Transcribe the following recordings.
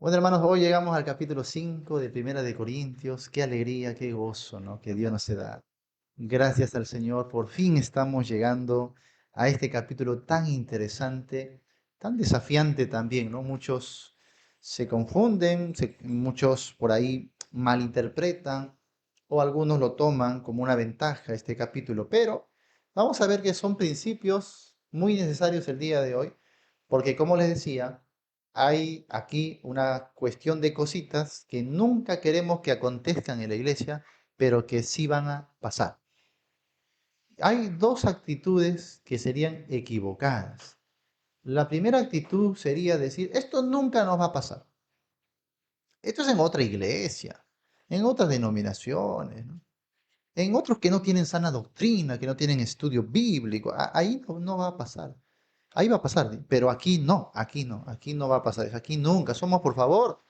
Bueno, hermanos, hoy llegamos al capítulo 5 de Primera de Corintios. Qué alegría, qué gozo, ¿no? Que Dios nos da. Gracias al Señor, por fin estamos llegando a este capítulo tan interesante, tan desafiante también, ¿no? Muchos se confunden, muchos por ahí malinterpretan o algunos lo toman como una ventaja este capítulo, pero vamos a ver que son principios muy necesarios el día de hoy, porque como les decía, hay aquí una cuestión de cositas que nunca queremos que acontezcan en la iglesia, pero que sí van a pasar. Hay dos actitudes que serían equivocadas. La primera actitud sería decir, esto nunca nos va a pasar. Esto es en otra iglesia, en otras denominaciones, ¿no? En otros que no tienen sana doctrina, que no tienen estudio bíblico. Ahí no va a pasar. Ahí va a pasar, pero aquí no, aquí no va a pasar, aquí nunca. Somos, por favor,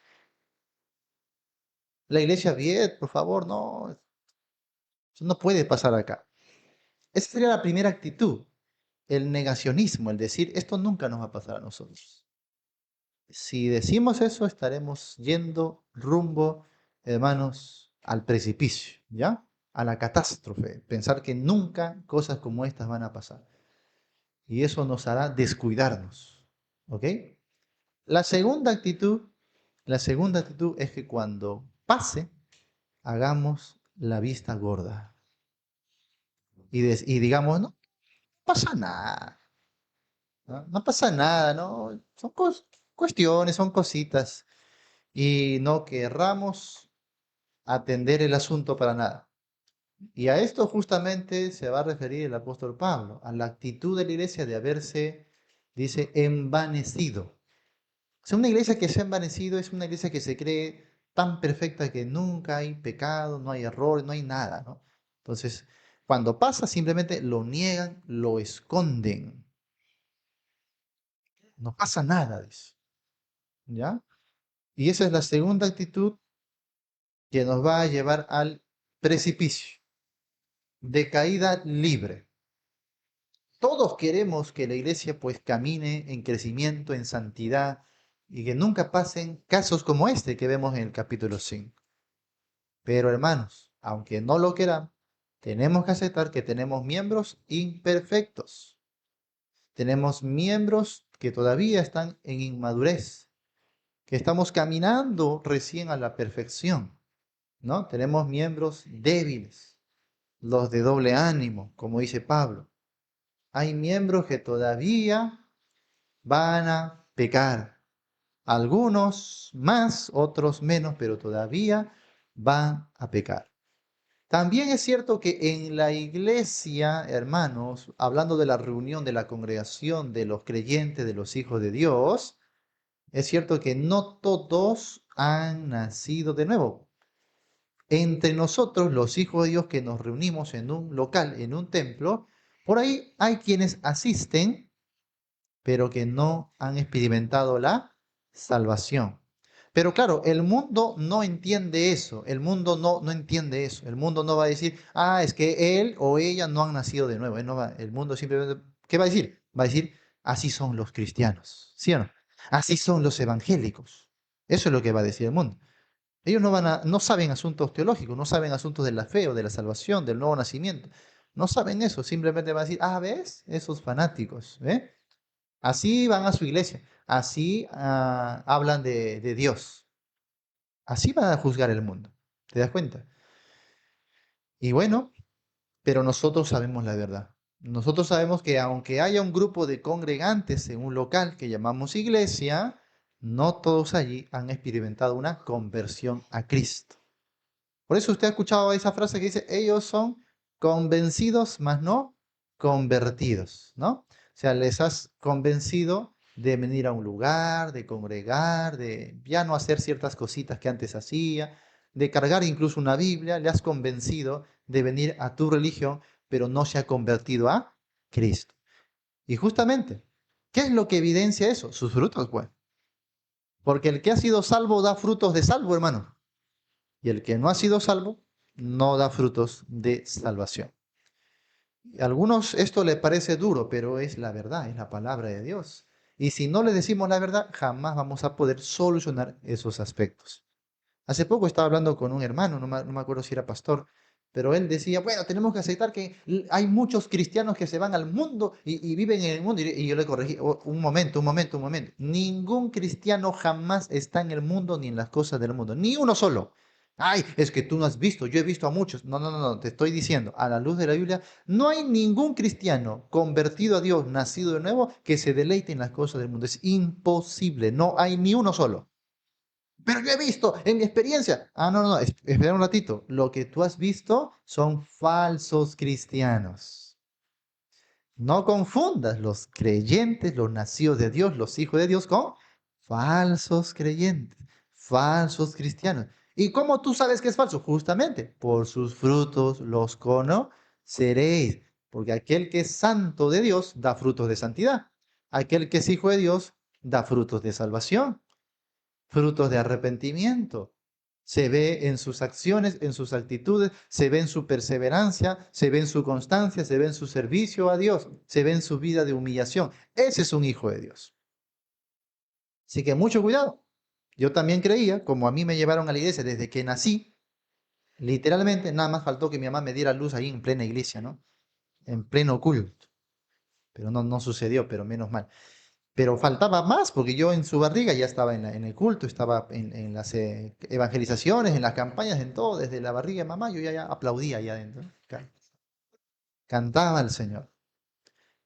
la iglesia Viet, por favor, no, eso no puede pasar acá. Esa sería la primera actitud, el negacionismo, el decir, esto nunca nos va a pasar a nosotros. Si decimos eso, estaremos yendo rumbo, hermanos, al precipicio, ¿ya? A la catástrofe, pensar que nunca cosas como estas van a pasar. Y eso nos hará descuidarnos, ¿ok? La segunda actitud, la segunda actitud es que cuando pase, hagamos la vista gorda y digamos, no pasa nada, ¿no? No pasa nada, ¿no? Son cuestiones, son cositas y no querramos atender el asunto para nada. Y a esto justamente se va a referir el apóstol Pablo, a la actitud de la iglesia de haberse, dice, envanecido. O sea, una iglesia que se ha envanecido es una iglesia que se cree tan perfecta que nunca hay pecado, no hay error, no hay nada, ¿no? Entonces, cuando pasa, simplemente lo niegan, lo esconden. No pasa nada, dice, ¿ya? Y esa es la segunda actitud que nos va a llevar al precipicio, de caída libre. Todos queremos que la iglesia pues camine en crecimiento, en santidad y que nunca pasen casos como este que vemos en el capítulo 5. Pero hermanos, aunque no lo queramos, tenemos que aceptar que tenemos miembros imperfectos. Tenemos miembros que todavía están en inmadurez, que estamos caminando recién a la perfección, ¿no? Tenemos miembros débiles, los de doble ánimo, como dice Pablo. Hay miembros que todavía van a pecar. Algunos más, otros menos, pero todavía van a pecar. También es cierto que en la iglesia, hermanos, hablando de la reunión de la congregación de los creyentes, de los hijos de Dios, es cierto que no todos han nacido de nuevo. Entre nosotros, los hijos de Dios que nos reunimos en un local, en un templo, por ahí hay quienes asisten, pero que no han experimentado la salvación. Pero claro, el mundo no entiende eso, el mundo no entiende eso, el mundo no va a decir, ah, es que él o ella no han nacido de nuevo, el mundo simplemente, ¿qué va a decir? Va a decir, así son los cristianos, ¿sí o no? Así son los evangélicos. Eso es lo que va a decir el mundo. Ellos no saben asuntos teológicos, no saben asuntos de la fe o de la salvación, del nuevo nacimiento. No saben eso, simplemente van a decir, ah, ¿ves? Esos fanáticos, ¿eh? Así van a su iglesia, así hablan de Dios, así van a juzgar el mundo. ¿Te das cuenta? Y bueno, pero nosotros sabemos la verdad. Nosotros sabemos que aunque haya un grupo de congregantes en un local que llamamos iglesia, no todos allí han experimentado una conversión a Cristo. Por eso usted ha escuchado esa frase que dice, ellos son convencidos, mas no convertidos, ¿no? O sea, les has convencido de venir a un lugar, de congregar, de ya no hacer ciertas cositas que antes hacía, de cargar incluso una Biblia, le has convencido de venir a tu religión, pero no se ha convertido a Cristo. Y justamente, ¿qué es lo que evidencia eso? Sus frutos, pues. Porque el que ha sido salvo da frutos de salvo, hermano. Y el que no ha sido salvo no da frutos de salvación. A algunos esto les parece duro, pero es la verdad, es la palabra de Dios. Y si no le decimos la verdad, jamás vamos a poder solucionar esos aspectos. Hace poco estaba hablando con un hermano, no me acuerdo si era pastor, pero él decía, bueno, tenemos que aceptar que hay muchos cristianos que se van al mundo y viven en el mundo. Y yo le corregí, "Oh, un momento, un momento, un momento. Ningún cristiano jamás está en el mundo ni en las cosas del mundo, ni uno solo. Ay, es que tú no has visto, yo he visto a muchos. No, no, no, no, te estoy diciendo, a la luz de la Biblia, no hay ningún cristiano convertido a Dios, nacido de nuevo, que se deleite en las cosas del mundo. Es imposible, no hay ni uno solo. Pero yo he visto en mi experiencia. Ah, no, no, no, espera un ratito. Lo que tú has visto son falsos cristianos. No confundas los creyentes, los nacidos de Dios, los hijos de Dios con falsos creyentes, falsos cristianos. ¿Y cómo tú sabes que es falso? Justamente por sus frutos los conoceréis. Porque aquel que es santo de Dios da frutos de santidad. Aquel que es hijo de Dios da frutos de salvación, frutos de arrepentimiento. Se ve en sus acciones, en sus actitudes, se ve en su perseverancia, se ve en su constancia, se ve en su servicio a Dios, se ve en su vida de humillación. Ese es un hijo de Dios. Así que mucho cuidado. Yo también creía, como a mí me llevaron a la iglesia desde que nací, literalmente nada más faltó que mi mamá me diera luz ahí en plena iglesia, ¿no? En pleno culto. Pero no sucedió, pero menos mal. Pero faltaba más, porque yo en su barriga ya estaba en el culto, estaba en las evangelizaciones, en las campañas, en todo, desde la barriga de mamá, yo ya aplaudía ahí adentro, ¿no? Cantaba al Señor.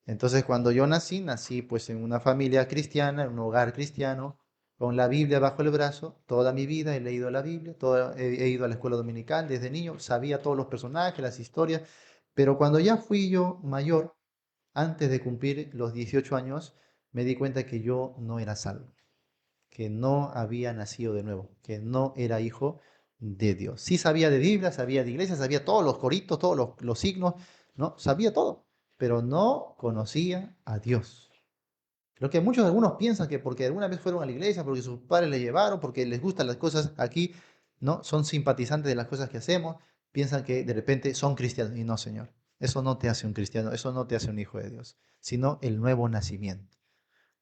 Entonces, cuando yo nací pues en una familia cristiana, en un hogar cristiano, con la Biblia bajo el brazo. Toda mi vida he leído la Biblia, he ido a la escuela dominical desde niño, sabía todos los personajes, las historias, pero cuando ya fui yo mayor, antes de cumplir los 18 años, me di cuenta que yo no era salvo, que no había nacido de nuevo, que no era hijo de Dios. Sí sabía de Biblia, sabía de iglesia, sabía todos los coritos, todos los signos, ¿no? Sabía todo, pero no conocía a Dios. Creo que muchos, algunos piensan que porque alguna vez fueron a la iglesia, porque sus padres le llevaron, porque les gustan las cosas aquí, ¿no? Son simpatizantes de las cosas que hacemos, piensan que de repente son cristianos. Y no, Señor, eso no te hace un cristiano, eso no te hace un hijo de Dios, sino el nuevo nacimiento.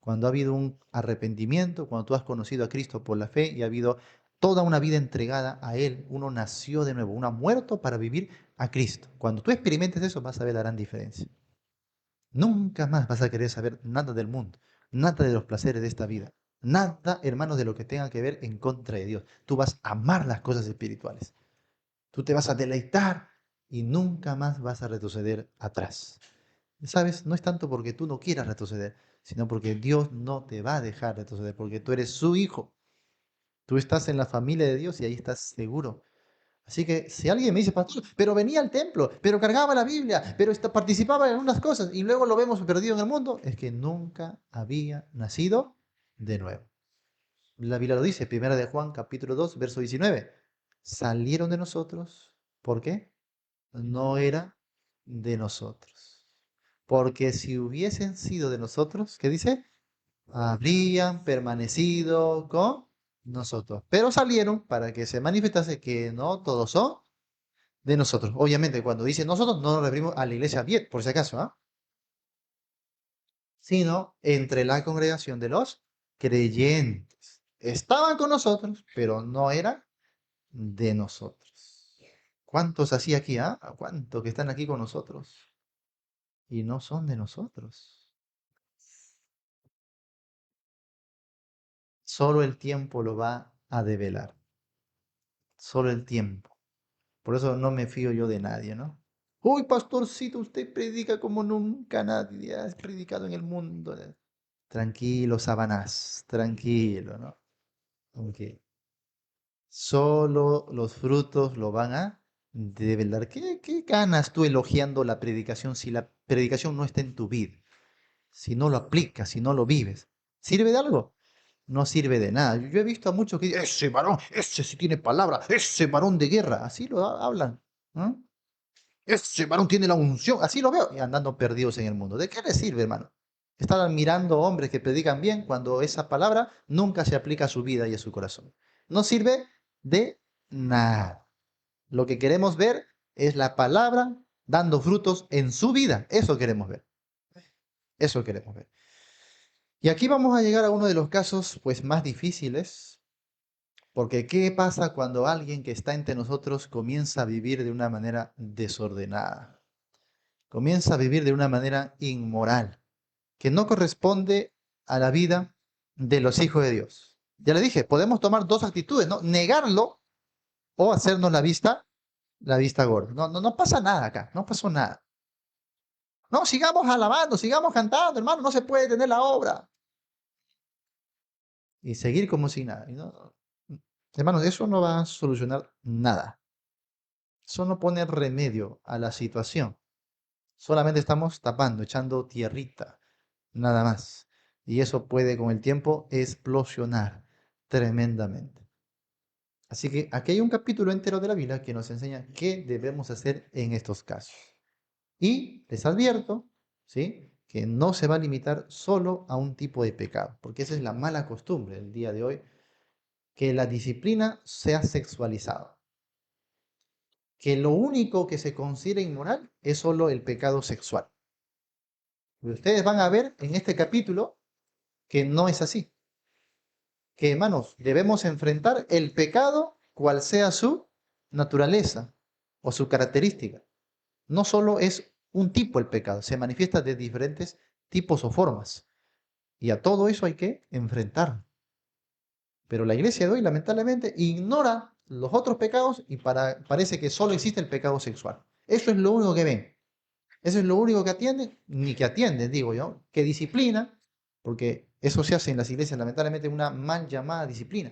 Cuando ha habido un arrepentimiento, cuando tú has conocido a Cristo por la fe y ha habido toda una vida entregada a Él, uno nació de nuevo, uno ha muerto para vivir a Cristo. Cuando tú experimentes eso, vas a ver la gran diferencia. Nunca más vas a querer saber nada del mundo, nada de los placeres de esta vida, nada, hermanos, de lo que tenga que ver en contra de Dios. Tú vas a amar las cosas espirituales. Tú te vas a deleitar y nunca más vas a retroceder atrás. ¿Sabes? No es tanto porque tú no quieras retroceder, sino porque Dios no te va a dejar retroceder, porque tú eres su hijo. Tú estás en la familia de Dios y ahí estás seguro. Así que si alguien me dice, pastor, pero venía al templo, pero cargaba la Biblia, pero participaba en algunas cosas y luego lo vemos perdido en el mundo, es que nunca había nacido de nuevo. La Biblia lo dice, primera de Juan, capítulo 2, verso 19. Salieron de nosotros, ¿por qué? No era de nosotros. Porque si hubiesen sido de nosotros, ¿qué dice? Habrían permanecido con nosotros. Pero salieron para que se manifestase que no todos son de nosotros. Obviamente, cuando dice nosotros, no nos referimos a la iglesia bien, por si acaso, ¿ah? Sino entre la congregación de los creyentes. Estaban con nosotros, pero no eran de nosotros. ¿Cuántos así aquí, ah? ¿Cuántos que están aquí con nosotros y no son de nosotros? Solo el tiempo lo va a develar. Solo el tiempo. Por eso no me fío yo de nadie, ¿no? Uy, pastorcito, usted predica como nunca nadie ha predicado en el mundo. Tranquilo, Sabanás, tranquilo, ¿no? Aunque solo los frutos lo van a develar. ¿Qué ganas tú elogiando la predicación si la predicación no está en tu vida? Si no lo aplicas, si no lo vives. ¿Sirve de algo? No sirve de nada. Yo he visto a muchos que dicen, ese varón, ese sí tiene palabra, ese varón de guerra. Así lo hablan, ¿no? Ese varón tiene la unción. Así lo veo. Y andando perdidos en el mundo. ¿De qué le sirve, hermano? Están admirando hombres que predican bien cuando esa palabra nunca se aplica a su vida y a su corazón. No sirve de nada. Lo que queremos ver es la palabra dando frutos en su vida. Eso queremos ver. Eso queremos ver. Y aquí vamos a llegar a uno de los casos pues más difíciles, porque ¿qué pasa cuando alguien que está entre nosotros comienza a vivir de una manera desordenada? Comienza a vivir de una manera inmoral, que no corresponde a la vida de los hijos de Dios. Ya le dije, podemos tomar dos actitudes, ¿no? Negarlo o hacernos la vista gorda. No, no, no pasa nada acá, no pasó nada. No, sigamos alabando, sigamos cantando, hermano, no se puede tener la obra. Y seguir como si nada. Hermanos, eso no va a solucionar nada. Eso no pone remedio a la situación. Solamente estamos tapando, echando tierrita, nada más. Y eso puede con el tiempo explosionar tremendamente. Así que aquí hay un capítulo entero de la Biblia que nos enseña qué debemos hacer en estos casos. Y les advierto, ¿sí?, que no se va a limitar solo a un tipo de pecado, porque esa es la mala costumbre el día de hoy, que la disciplina sea sexualizada, que lo único que se considera inmoral es solo el pecado sexual. Y ustedes van a ver en este capítulo que no es así, que hermanos, debemos enfrentar el pecado cual sea su naturaleza o su característica. No solo es un tipo el pecado, se manifiesta de diferentes tipos o formas. Y a todo eso hay que enfrentar. Pero la iglesia de hoy lamentablemente ignora los otros pecados y parece que solo existe el pecado sexual. Eso es lo único que ven. Eso es lo único que atienden, ni que atienden, digo yo, que disciplina, porque eso se hace en las iglesias lamentablemente una mal llamada disciplina,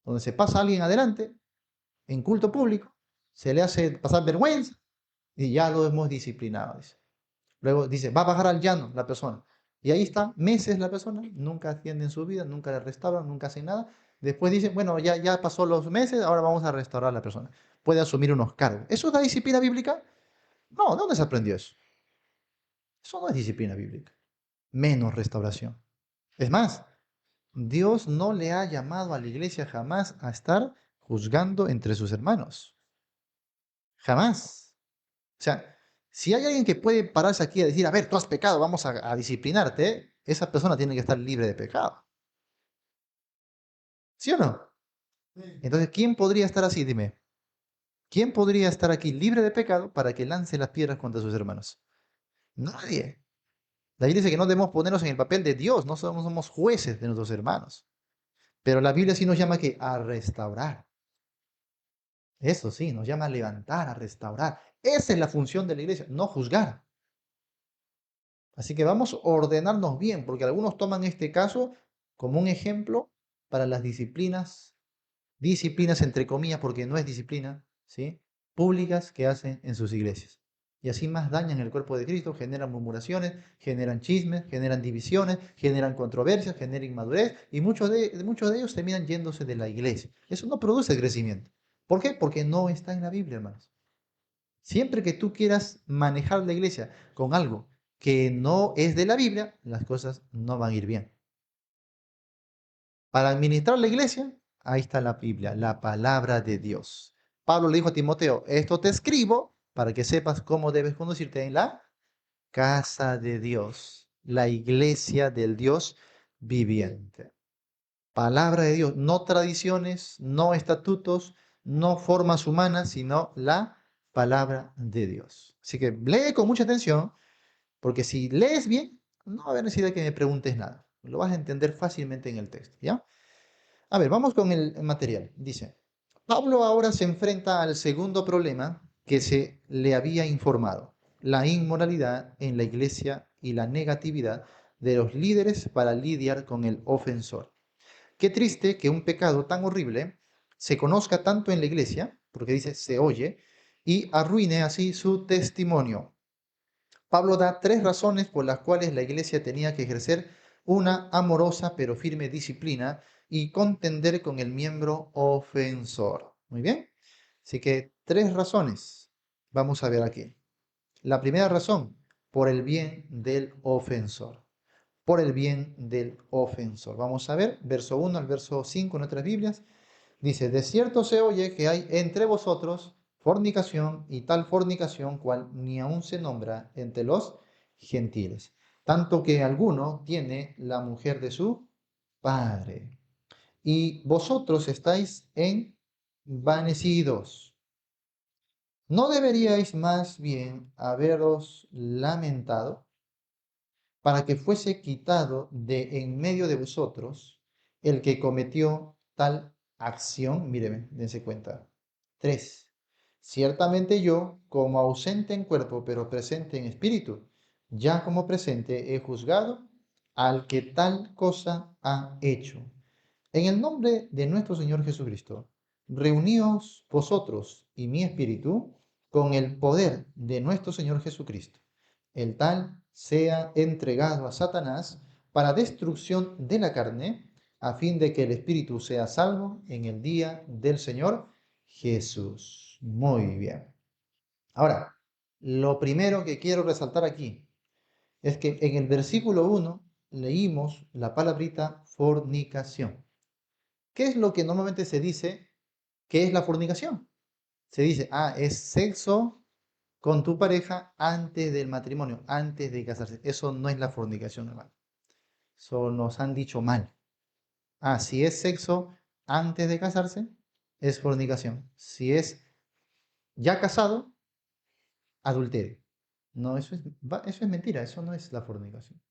donde se pasa a alguien adelante en culto público, se le hace pasar vergüenza y ya lo hemos disciplinado. Dice. Luego dice, va a bajar al llano la persona. Y ahí está, meses la persona, nunca atienden su vida, nunca la restauran, nunca hacen nada. Después dicen, bueno, ya pasó los meses, ahora vamos a restaurar a la persona. Puede asumir unos cargos. ¿Eso es la disciplina bíblica? No, ¿de dónde se aprendió eso? Eso no es disciplina bíblica. Menos restauración. Es más, Dios no le ha llamado a la iglesia jamás a estar juzgando entre sus hermanos. Jamás. O sea, si hay alguien que puede pararse aquí a decir, a ver, tú has pecado, vamos a disciplinarte, esa persona tiene que estar libre de pecado. ¿Sí o no? Entonces, ¿quién podría estar así? Dime. ¿Quién podría estar aquí libre de pecado para que lance las piedras contra sus hermanos? Nadie. La Biblia dice que no debemos ponernos en el papel de Dios, no somos jueces de nuestros hermanos. Pero la Biblia sí nos llama que a restaurar. Eso sí, nos llama a levantar, a restaurar. Esa es la función de la iglesia, no juzgar. Así que vamos a ordenarnos bien, porque algunos toman este caso como un ejemplo para las disciplinas entre comillas, porque no es disciplina, ¿sí?, públicas que hacen en sus iglesias. Y así más dañan el cuerpo de Cristo, generan murmuraciones, generan chismes, generan divisiones, generan controversias, generan inmadurez, y muchos de ellos terminan yéndose de la iglesia. Eso no produce crecimiento. ¿Por qué? Porque no está en la Biblia, hermanos. Siempre que tú quieras manejar la iglesia con algo que no es de la Biblia, las cosas no van a ir bien. Para administrar la iglesia, ahí está la Biblia, la palabra de Dios. Pablo le dijo a Timoteo, esto te escribo para que sepas cómo debes conducirte en la casa de Dios, la iglesia del Dios viviente. Palabra de Dios, no tradiciones, no estatutos, no formas humanas, sino la palabra de Dios. Así que lee con mucha atención, porque si lees bien, no va a haber necesidad de que me preguntes nada. Lo vas a entender fácilmente en el texto, ¿ya? A ver, vamos con el material. Dice, Pablo ahora se enfrenta al segundo problema que se le había informado, la inmoralidad en la iglesia y la negatividad de los líderes para lidiar con el ofensor. Qué triste que un pecado tan horrible se conozca tanto en la iglesia, porque dice se oye, y arruine así su testimonio. Pablo da tres razones por las cuales la iglesia tenía que ejercer una amorosa pero firme disciplina y contender con el miembro ofensor. Muy bien. Así que tres razones vamos a ver aquí. La primera razón, por el bien del ofensor. Por el bien del ofensor. Vamos a ver, verso 1 al verso 5 en nuestras Biblias. Dice, de cierto se oye que hay entre vosotros fornicación y tal fornicación cual ni aun se nombra entre los gentiles. tanto que alguno tiene la mujer de su padre. Y vosotros estáis envanecidos. ¿No deberíais más bien haberos lamentado para que fuese quitado de en medio de vosotros el que cometió tal acción? Míreme, dense cuenta. 3. Ciertamente yo, como ausente en cuerpo, pero presente en espíritu, ya como presente he juzgado al que tal cosa ha hecho. En el nombre de nuestro Señor Jesucristo, reuníos vosotros y mi espíritu con el poder de nuestro Señor Jesucristo. El tal sea entregado a Satanás para destrucción de la carne, a fin de que el espíritu sea salvo en el día del Señor Jesús. Muy bien. Ahora, lo primero que quiero resaltar aquí es que en el versículo 1 leímos la palabrita fornicación. ¿Qué es lo que normalmente se dice que es la fornicación? Se dice, es sexo con tu pareja antes del matrimonio, antes de casarse. Eso no es la fornicación, hermano. Eso nos han dicho mal. Si es sexo antes de casarse, es fornicación. Si es ya casado, adulterio. No, eso es mentira, eso no es la fornicación.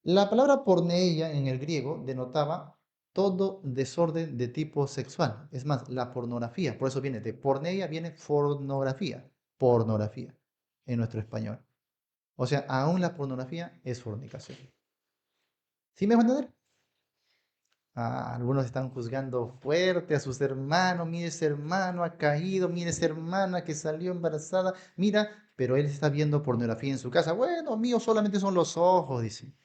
La palabra porneia en el griego denotaba todo desorden de tipo sexual. Es más, la pornografía, por eso viene de porneia, viene pornografía en nuestro español. O sea, aún la pornografía es fornicación. ¿Sí me van a entender? Algunos están juzgando fuerte a sus hermanos. Mire, ese hermano ha caído. Mire, esa hermana que salió embarazada. Mira, pero él está viendo pornografía en su casa. Bueno, mío solamente son los ojos, dice.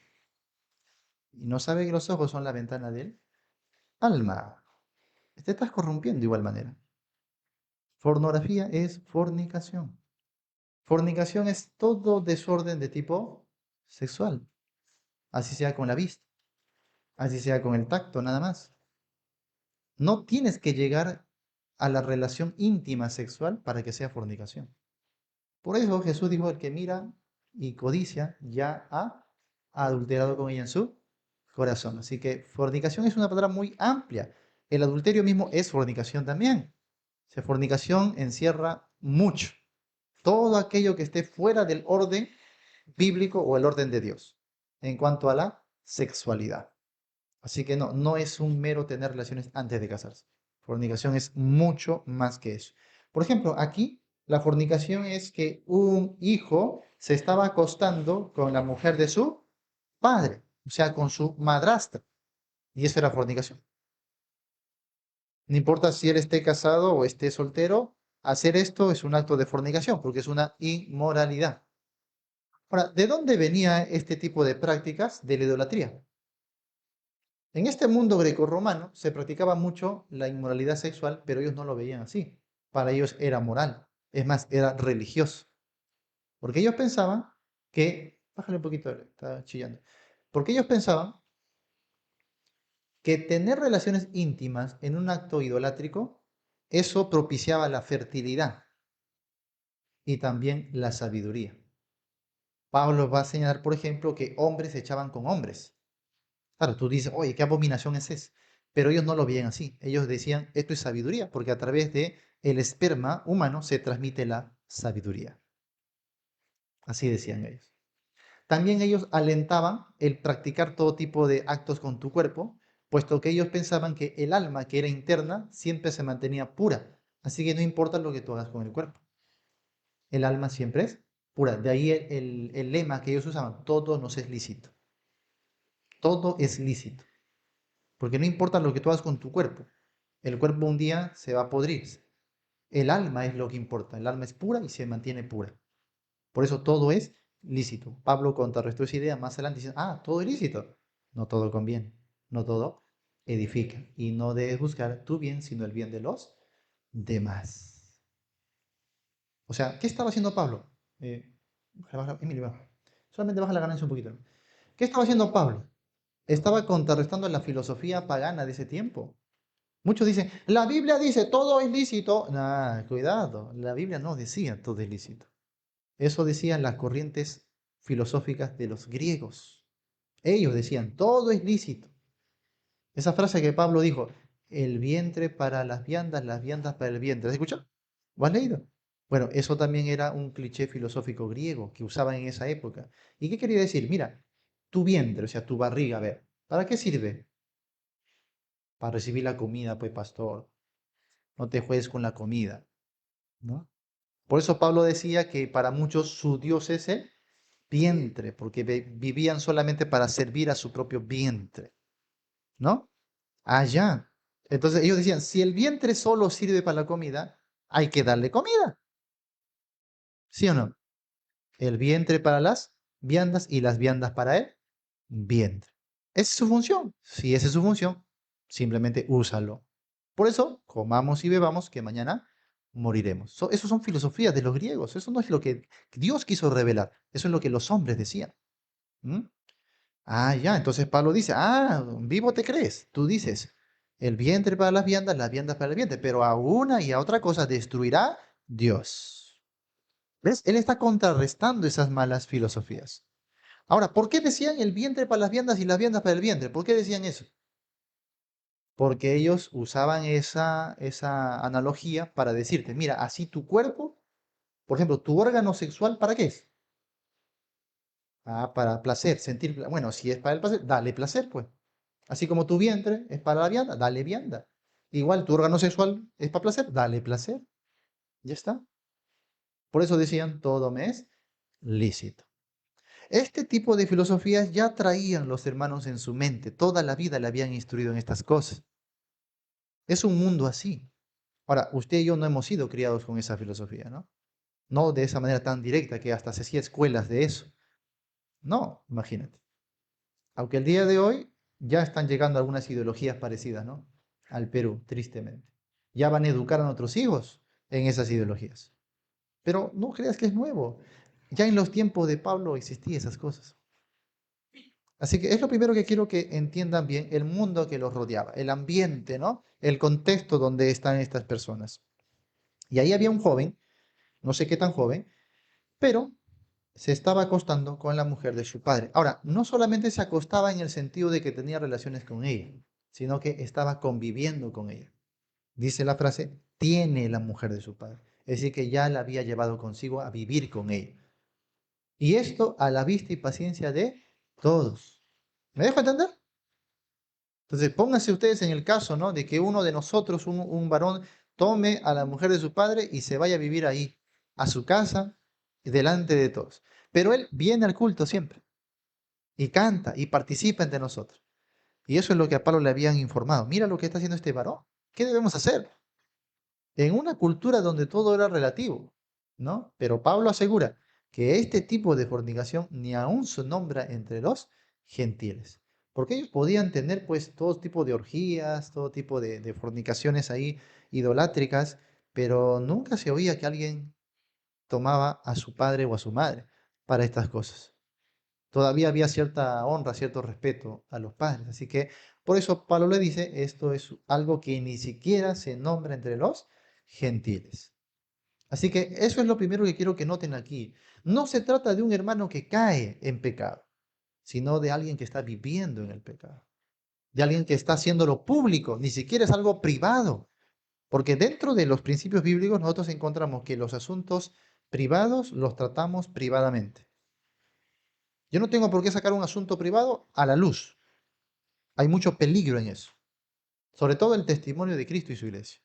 ¿Y no sabe que los ojos son la ventana de él? Alma. Te estás corrompiendo de igual manera. Pornografía es fornicación. Fornicación es todo desorden de tipo sexual. Así sea con la vista, así sea con el tacto, nada más. No tienes que llegar a la relación íntima sexual para que sea fornicación. Por eso Jesús dijo, el que mira y codicia ya ha adulterado con ella en su corazón. Así que fornicación es una palabra muy amplia. El adulterio mismo es fornicación también. O sea, fornicación encierra mucho. Todo aquello que esté fuera del orden bíblico o el orden de Dios en cuanto a la sexualidad. Así que no es un mero tener relaciones antes de casarse. Fornicación es mucho más que eso. Por ejemplo, aquí la fornicación es que un hijo se estaba acostando con la mujer de su padre, o sea, con su madrastra. Y eso era fornicación. No importa si él esté casado o esté soltero, hacer esto es un acto de fornicación, porque es una inmoralidad. Ahora, ¿de dónde venía este tipo de prácticas de la idolatría? En este mundo grecorromano se practicaba mucho la inmoralidad sexual, pero ellos no lo veían así. Para ellos era moral, es más, era religioso. Porque ellos pensaban bájale un poquito, está chillando. Porque ellos pensaban que tener relaciones íntimas en un acto idolátrico, eso propiciaba la fertilidad y también la sabiduría. Pablo va a señalar, por ejemplo, que hombres se echaban con hombres. Claro, tú dices, oye, ¿qué abominación es esa? Pero ellos no lo veían así. Ellos decían, esto es sabiduría, porque a través de el esperma humano se transmite la sabiduría. Así decían ellos. También ellos alentaban el practicar todo tipo de actos con tu cuerpo, puesto que ellos pensaban que el alma que era interna siempre se mantenía pura. Así que no importa lo que tú hagas con el cuerpo. El alma siempre es pura. De ahí el lema que ellos usaban, todo nos es lícito. Todo es lícito. Porque no importa lo que tú hagas con tu cuerpo. El cuerpo un día se va a podrir. El alma es lo que importa. El alma es pura y se mantiene pura. Por eso todo es lícito. Pablo contrarrestó esa idea más adelante diciendo, todo es lícito. No todo conviene. No todo edifica. Y no debes buscar tu bien, sino el bien de los demás. O sea, ¿qué estaba haciendo Pablo? Emilio, baja. Solamente baja la ganancia un poquito. ¿Qué estaba haciendo Pablo? Estaba contrarrestando la filosofía pagana de ese tiempo. Muchos dicen, la Biblia dice todo es lícito. Cuidado, la Biblia no decía todo es lícito. Eso decían las corrientes filosóficas de los griegos. Ellos decían, todo es lícito. Esa frase que Pablo dijo, el vientre para las viandas para el vientre. ¿Has escuchado? ¿Lo has leído? Bueno, eso también era un cliché filosófico griego que usaban en esa época. ¿Y qué quería decir? Mira, tu vientre, o sea, tu barriga, a ver, ¿para qué sirve? Para recibir la comida, pues, pastor. No te juegues con la comida, ¿no? Por eso Pablo decía que para muchos su Dios es el vientre, porque vivían solamente para servir a su propio vientre, ¿no? Allá. Entonces ellos decían, si el vientre solo sirve para la comida, hay que darle comida, ¿sí o no? El vientre para las viandas y las viandas para el vientre. Esa es su función. Si esa es su función, simplemente úsalo. Por eso, comamos y bebamos, que mañana moriremos. Eso son filosofías de los griegos. Eso no es lo que Dios quiso revelar. Eso es lo que los hombres decían. ¿Mm? Ah, ya. Entonces Pablo dice, vivo te crees. Tú dices, el vientre para las viandas para el vientre. Pero a una y a otra cosa destruirá Dios. ¿Ves? Él está contrarrestando esas malas filosofías. Ahora, ¿por qué decían el vientre para las viandas y las viandas para el vientre? ¿Por qué decían eso? Porque ellos usaban esa analogía para decirte, mira, así tu cuerpo, por ejemplo, tu órgano sexual, ¿para qué es? Para placer, sentir, bueno, si es para el placer, dale placer, pues. Así como tu vientre es para la vianda, dale vianda. Igual tu órgano sexual es para placer, dale placer. Ya está. Por eso decían, todo me es lícito. Este tipo de filosofías ya traían los hermanos en su mente, toda la vida le habían instruido en estas cosas. Es un mundo así. Ahora, usted y yo no hemos sido criados con esa filosofía, ¿no? No de esa manera tan directa que hasta se hacía escuelas de eso. No, imagínate. Aunque el día de hoy ya están llegando algunas ideologías parecidas, ¿no? Al Perú, tristemente. Ya van a educar a nuestros hijos en esas ideologías. Pero no creas que es nuevo. Ya en los tiempos de Pablo existían esas cosas. Así que es lo primero que quiero que entiendan bien, el mundo que los rodeaba, el ambiente, ¿no? El contexto donde están estas personas. Y ahí había un joven, no sé qué tan joven, pero se estaba acostando con la mujer de su padre. Ahora, no solamente se acostaba en el sentido de que tenía relaciones con ella, sino que estaba conviviendo con ella. Dice la frase, tiene la mujer de su padre. Es decir, que ya la había llevado consigo a vivir con ella. Y esto a la vista y paciencia de todos. ¿Me dejo entender? Entonces, pónganse ustedes en el caso, ¿no? De que uno de nosotros, un varón, tome a la mujer de su padre y se vaya a vivir ahí, a su casa, delante de todos. Pero él viene al culto siempre y canta y participa entre nosotros. Y eso es lo que a Pablo le habían informado. Mira lo que está haciendo este varón. ¿Qué debemos hacer? En una cultura donde todo era relativo, ¿no? Pero Pablo asegura que este tipo de fornicación ni aún se nombra entre los gentiles, porque ellos podían tener pues todo tipo de orgías, todo tipo de fornicaciones ahí idolátricas, pero nunca se oía que alguien tomaba a su padre o a su madre para estas cosas. Todavía había cierta honra, cierto respeto a los padres, así que por eso Pablo le dice, esto es algo que ni siquiera se nombra entre los gentiles. Así que eso es lo primero que quiero que noten aquí. No se trata de un hermano que cae en pecado, sino de alguien que está viviendo en el pecado, de alguien que está haciéndolo público, ni siquiera es algo privado, porque dentro de los principios bíblicos nosotros encontramos que los asuntos privados los tratamos privadamente. Yo no tengo por qué sacar un asunto privado a la luz. Hay mucho peligro en eso, sobre todo el testimonio de Cristo y su iglesia.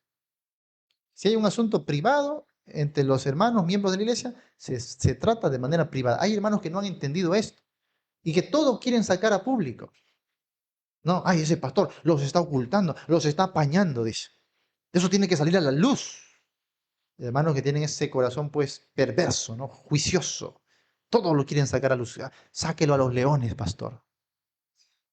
Si hay un asunto privado entre los hermanos, miembros de la iglesia, se trata de manera privada. Hay hermanos que no han entendido esto y que todo quieren sacar a público. No, ay, ese pastor los está ocultando, los está apañando, dice. Eso tiene que salir a la luz. Hermanos que tienen ese corazón, pues, perverso, ¿no? Juicioso. Todo lo quieren sacar a luz. Sáquelo a los leones, pastor.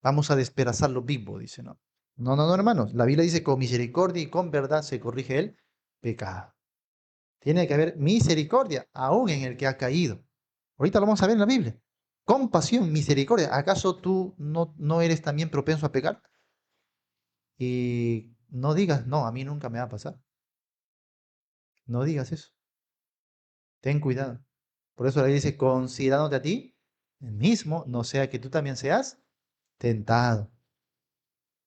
Vamos a despedazarlo vivo, dice, ¿no? No, no, no, hermanos. La Biblia dice, con misericordia y con verdad se corrige el pecado. Tiene que haber misericordia, aún en el que ha caído. Ahorita lo vamos a ver en la Biblia. Compasión, misericordia. ¿Acaso tú no eres también propenso a pecar? Y no digas, no, a mí nunca me va a pasar. No digas eso. Ten cuidado. Por eso le dice, considerándote a ti mismo, no sea que tú también seas tentado.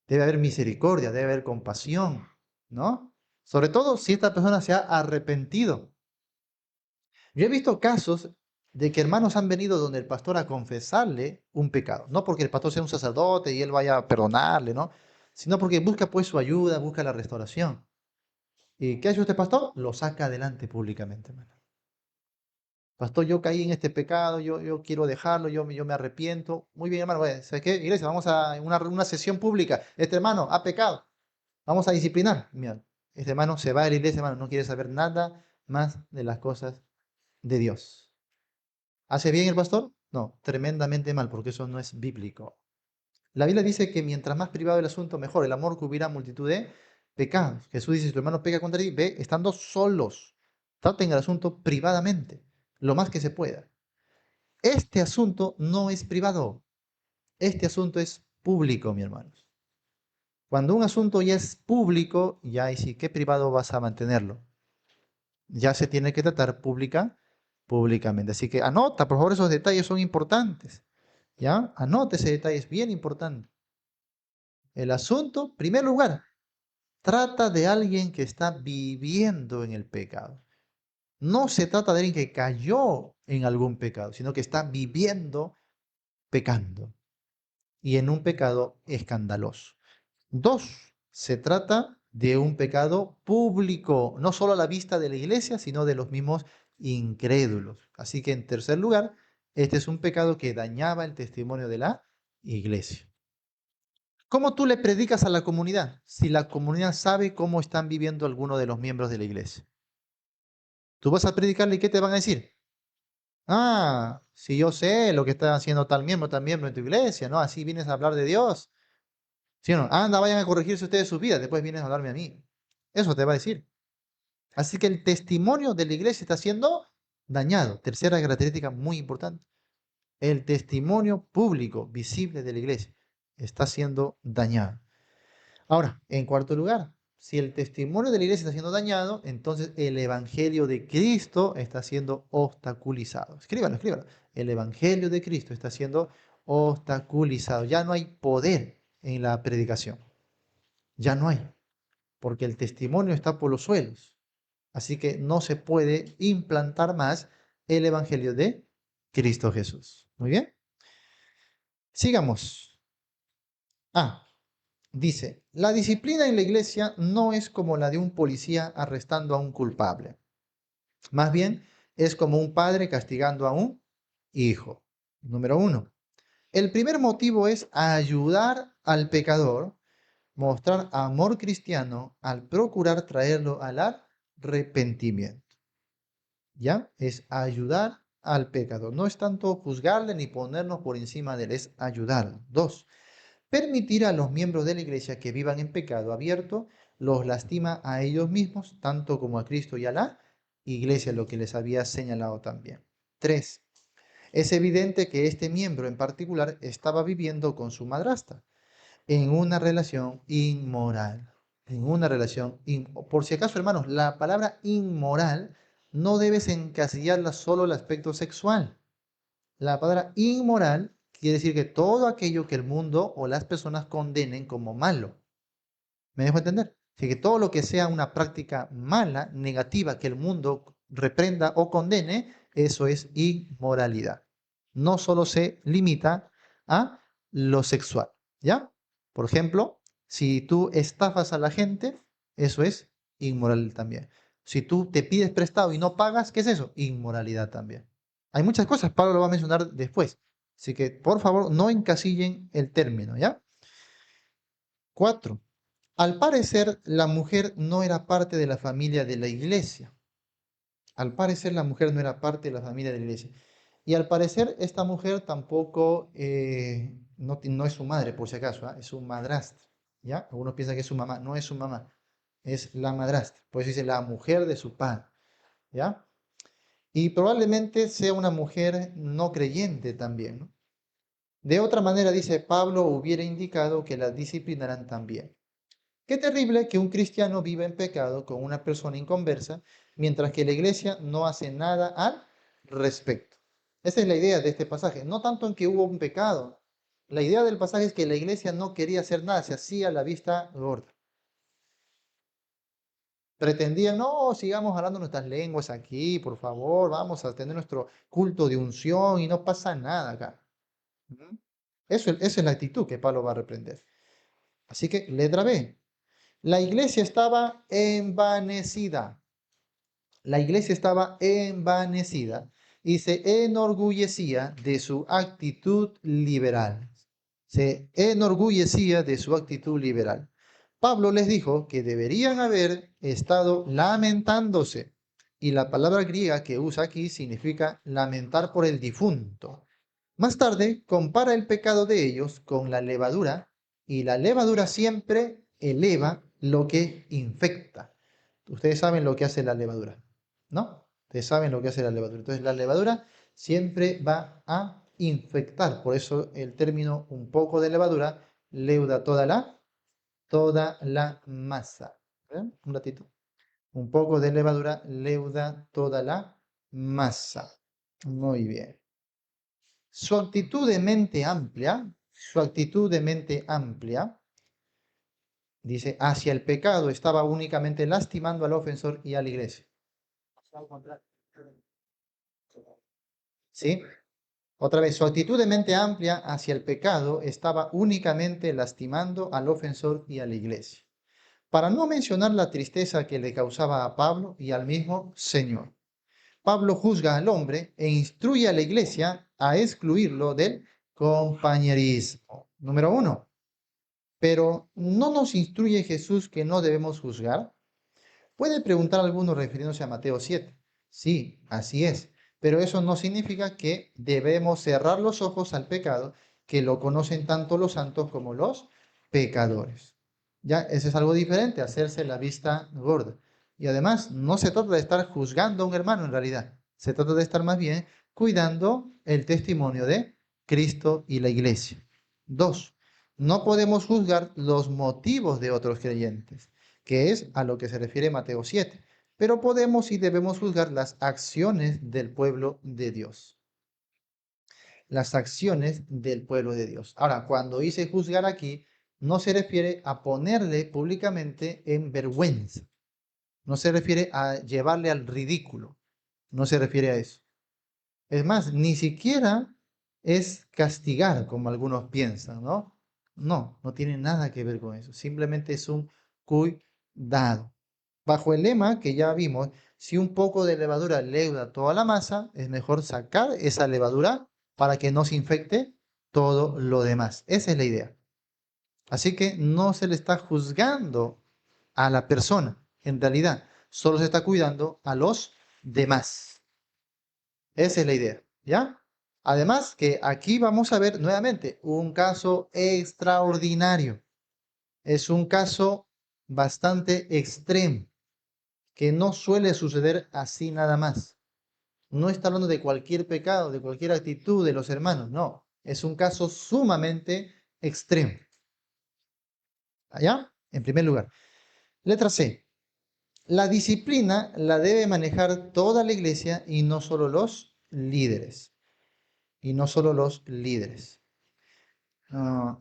Debe haber misericordia, debe haber compasión, ¿no? Sobre todo si esta persona se ha arrepentido. Yo he visto casos de que hermanos han venido donde el pastor a confesarle un pecado. No porque el pastor sea un sacerdote y él vaya a perdonarle, ¿no? Sino porque busca pues su ayuda, busca la restauración. ¿Y qué ha hecho este pastor? Lo saca adelante públicamente, hermano. Pastor, yo caí en este pecado, yo quiero dejarlo, yo me arrepiento. Muy bien, hermano, bueno, ¿sabes qué? Iglesia, vamos a una sesión pública. Este hermano ha pecado, vamos a disciplinar. Mira, este hermano se va de la iglesia, hermano, no quiere saber nada más de las cosas de Dios. ¿Hace bien el pastor? No, tremendamente mal, porque eso no es bíblico. La Biblia dice que mientras más privado el asunto, mejor. El amor cubrirá multitud de pecados. Jesús dice, si tu hermano peca contra ti, ve estando solos. Traten el asunto privadamente, lo más que se pueda. Este asunto no es privado. Este asunto es público, mi hermanos. Cuando un asunto ya es público, ya y sí, ¿qué privado vas a mantenerlo? Ya se tiene que tratar públicamente. Así que anota, por favor, esos detalles son importantes. ¿Ya? Anote ese detalle, es bien importante. El asunto, en primer lugar, trata de alguien que está viviendo en el pecado. No se trata de alguien que cayó en algún pecado, sino que está viviendo pecando y en un pecado escandaloso. Dos, se trata de un pecado público, no solo a la vista de la iglesia, sino de los mismos incrédulos. Así que en tercer lugar, este es un pecado que dañaba el testimonio de la iglesia. ¿Cómo tú le predicas a la comunidad si la comunidad sabe cómo están viviendo algunos de los miembros de la iglesia? Tú vas a predicarle y ¿qué te van a decir? Ah, si yo sé lo que está haciendo tal miembro en tu iglesia, ¿no? Así vienes a hablar de Dios. ¿Sí o no? Anda, vayan a corregirse ustedes sus vidas, después vienes a hablarme a mí. Eso te va a decir. Así que el testimonio de la iglesia está siendo dañado. Tercera característica muy importante. El testimonio público, visible de la iglesia, está siendo dañado. Ahora, en cuarto lugar, si el testimonio de la iglesia está siendo dañado, entonces el evangelio de Cristo está siendo obstaculizado. Escríbalo, escríbalo. El evangelio de Cristo está siendo obstaculizado. Ya no hay poder en la predicación. Ya no hay, porque el testimonio está por los suelos. Así que no se puede implantar más el evangelio de Cristo Jesús. Muy bien. Sigamos. Ah, dice, la disciplina en la iglesia no es como la de un policía arrestando a un culpable. Más bien, es como un padre castigando a un hijo. Número uno. El primer motivo es ayudar al pecador, mostrar amor cristiano al procurar traerlo al arrepentimiento. ¿Ya? Es ayudar al pecador. No es tanto juzgarle ni ponernos por encima de él, es ayudarlo. Dos. Permitir a los miembros de la iglesia que vivan en pecado abierto los lastima a ellos mismos, tanto como a Cristo y a la iglesia, lo que les había señalado también. 3. Es evidente que este miembro en particular estaba viviendo con su madrastra en una relación inmoral. En una relación, por si acaso, hermanos, la palabra inmoral no debes encasillarla solo al aspecto sexual. La palabra inmoral quiere decir que todo aquello que el mundo o las personas condenen como malo. ¿Me dejo entender? Así que todo lo que sea una práctica mala, negativa, que el mundo reprenda o condene, eso es inmoralidad. No solo se limita a lo sexual, ¿ya? Por ejemplo, si tú estafas a la gente, eso es inmoral también. Si tú te pides prestado y no pagas, ¿qué es eso? Inmoralidad también. Hay muchas cosas, Pablo lo va a mencionar después. Así que, por favor, no encasillen el término, ¿ya? 4. Al parecer, la mujer no era parte de la familia de la iglesia. Al parecer, la mujer no era parte de la familia de la iglesia. Y al parecer, esta mujer tampoco, no es su madre, por si acaso, ¿ah? Es su madrastra, ¿ya? Algunos piensan que es su mamá. No es su mamá, es la madrastra. Por eso dice la mujer de su padre, ¿ya? Y probablemente sea una mujer no creyente también, ¿no? De otra manera, dice Pablo, hubiera indicado que la disciplinarán también. Qué terrible que un cristiano viva en pecado con una persona inconversa, mientras que la iglesia no hace nada al respecto. Esa es la idea de este pasaje. No tanto en que hubo un pecado, La idea del pasaje es que la iglesia no quería hacer nada, se hacía la vista gorda. Pretendían, no, sigamos hablando nuestras lenguas aquí, por favor, vamos a tener nuestro culto de unción y no pasa nada acá. ¿Mm? Esa es la actitud que Pablo va a reprender. Así que, letra B. La iglesia estaba envanecida. La iglesia estaba envanecida y se enorgullecía de su actitud liberal. Se enorgullecía de su actitud liberal. Pablo les dijo que deberían haber estado lamentándose. Y la palabra griega que usa aquí significa lamentar por el difunto. Más tarde compara el pecado de ellos con la levadura, y la levadura siempre eleva lo que infecta. Ustedes saben lo que hace la levadura, ¿no? Ustedes saben lo que hace la levadura. Entonces la levadura siempre va a infectar. Por eso el término un poco de levadura leuda toda la masa. ¿Ven? Un ratito. Un poco de levadura leuda toda la masa. Muy bien. Su actitud de mente amplia, su actitud de mente amplia, dice, hacia el pecado estaba únicamente lastimando al ofensor y a la iglesia. ¿Sí? Otra vez, su actitud de mente amplia hacia el pecado estaba únicamente lastimando al ofensor y a la iglesia. Para no mencionar la tristeza que le causaba a Pablo y al mismo Señor. Pablo juzga al hombre e instruye a la iglesia a excluirlo del compañerismo. Número 1. Pero ¿no nos instruye Jesús que no debemos juzgar? Puede preguntar alguno refiriéndose a Mateo 7. Sí, así es, pero eso no significa que debemos cerrar los ojos al pecado, que lo conocen tanto los santos como los pecadores. Ya, eso es algo diferente, hacerse la vista gorda. Y además, no se trata de estar juzgando a un hermano en realidad, se trata de estar más bien cuidando el testimonio de Cristo y la iglesia. 2. No podemos juzgar los motivos de otros creyentes, que es a lo que se refiere Mateo 7, pero podemos y debemos juzgar las acciones del pueblo de Dios. Las acciones del pueblo de Dios. Ahora, cuando dice juzgar aquí, no se refiere a ponerle públicamente en vergüenza, no se refiere a llevarle al ridículo, no se refiere a eso. Es más, ni siquiera es castigar como algunos piensan, ¿no? No, no tiene nada que ver con eso, simplemente es un cuidado. Bajo el lema que ya vimos, si un poco de levadura leuda toda la masa, es mejor sacar esa levadura para que no se infecte todo lo demás. Esa es la idea. Así que no se le está juzgando a la persona, en realidad, solo se está cuidando a los demás. Esa es la idea, ¿ya? Además que aquí vamos a ver nuevamente un caso extraordinario. Es un caso bastante extremo, que no suele suceder así nada más. No está hablando de cualquier pecado, de cualquier actitud de los hermanos, no. Es un caso sumamente extremo. ¿Allá? En primer lugar. Letra C. La disciplina la debe manejar toda la iglesia y no solo los líderes. Y no solo los líderes.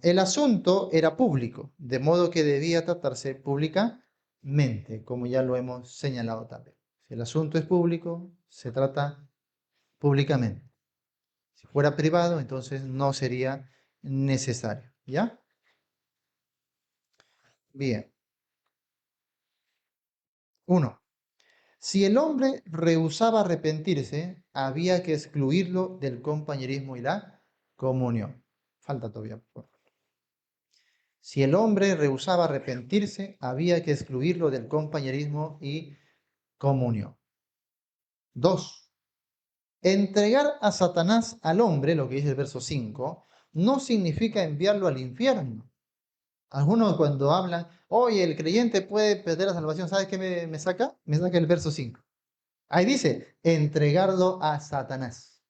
El asunto era público, de modo que debía tratarse públicamente, como ya lo hemos señalado también. Si el asunto es público, se trata públicamente. Si fuera privado, entonces no sería necesario. ¿Ya? Bien. 1. Si el hombre rehusaba arrepentirse, había que excluirlo del compañerismo y la comunión. Falta todavía. Si el hombre rehusaba arrepentirse, había que excluirlo del compañerismo y comunión. 2. Entregar a Satanás al hombre, lo que dice el verso 5, no significa enviarlo al infierno. Algunos cuando hablan, oye, el creyente puede perder la salvación, ¿sabes qué me saca? Me saca el verso 5. Ahí dice, entregarlo a Satanás.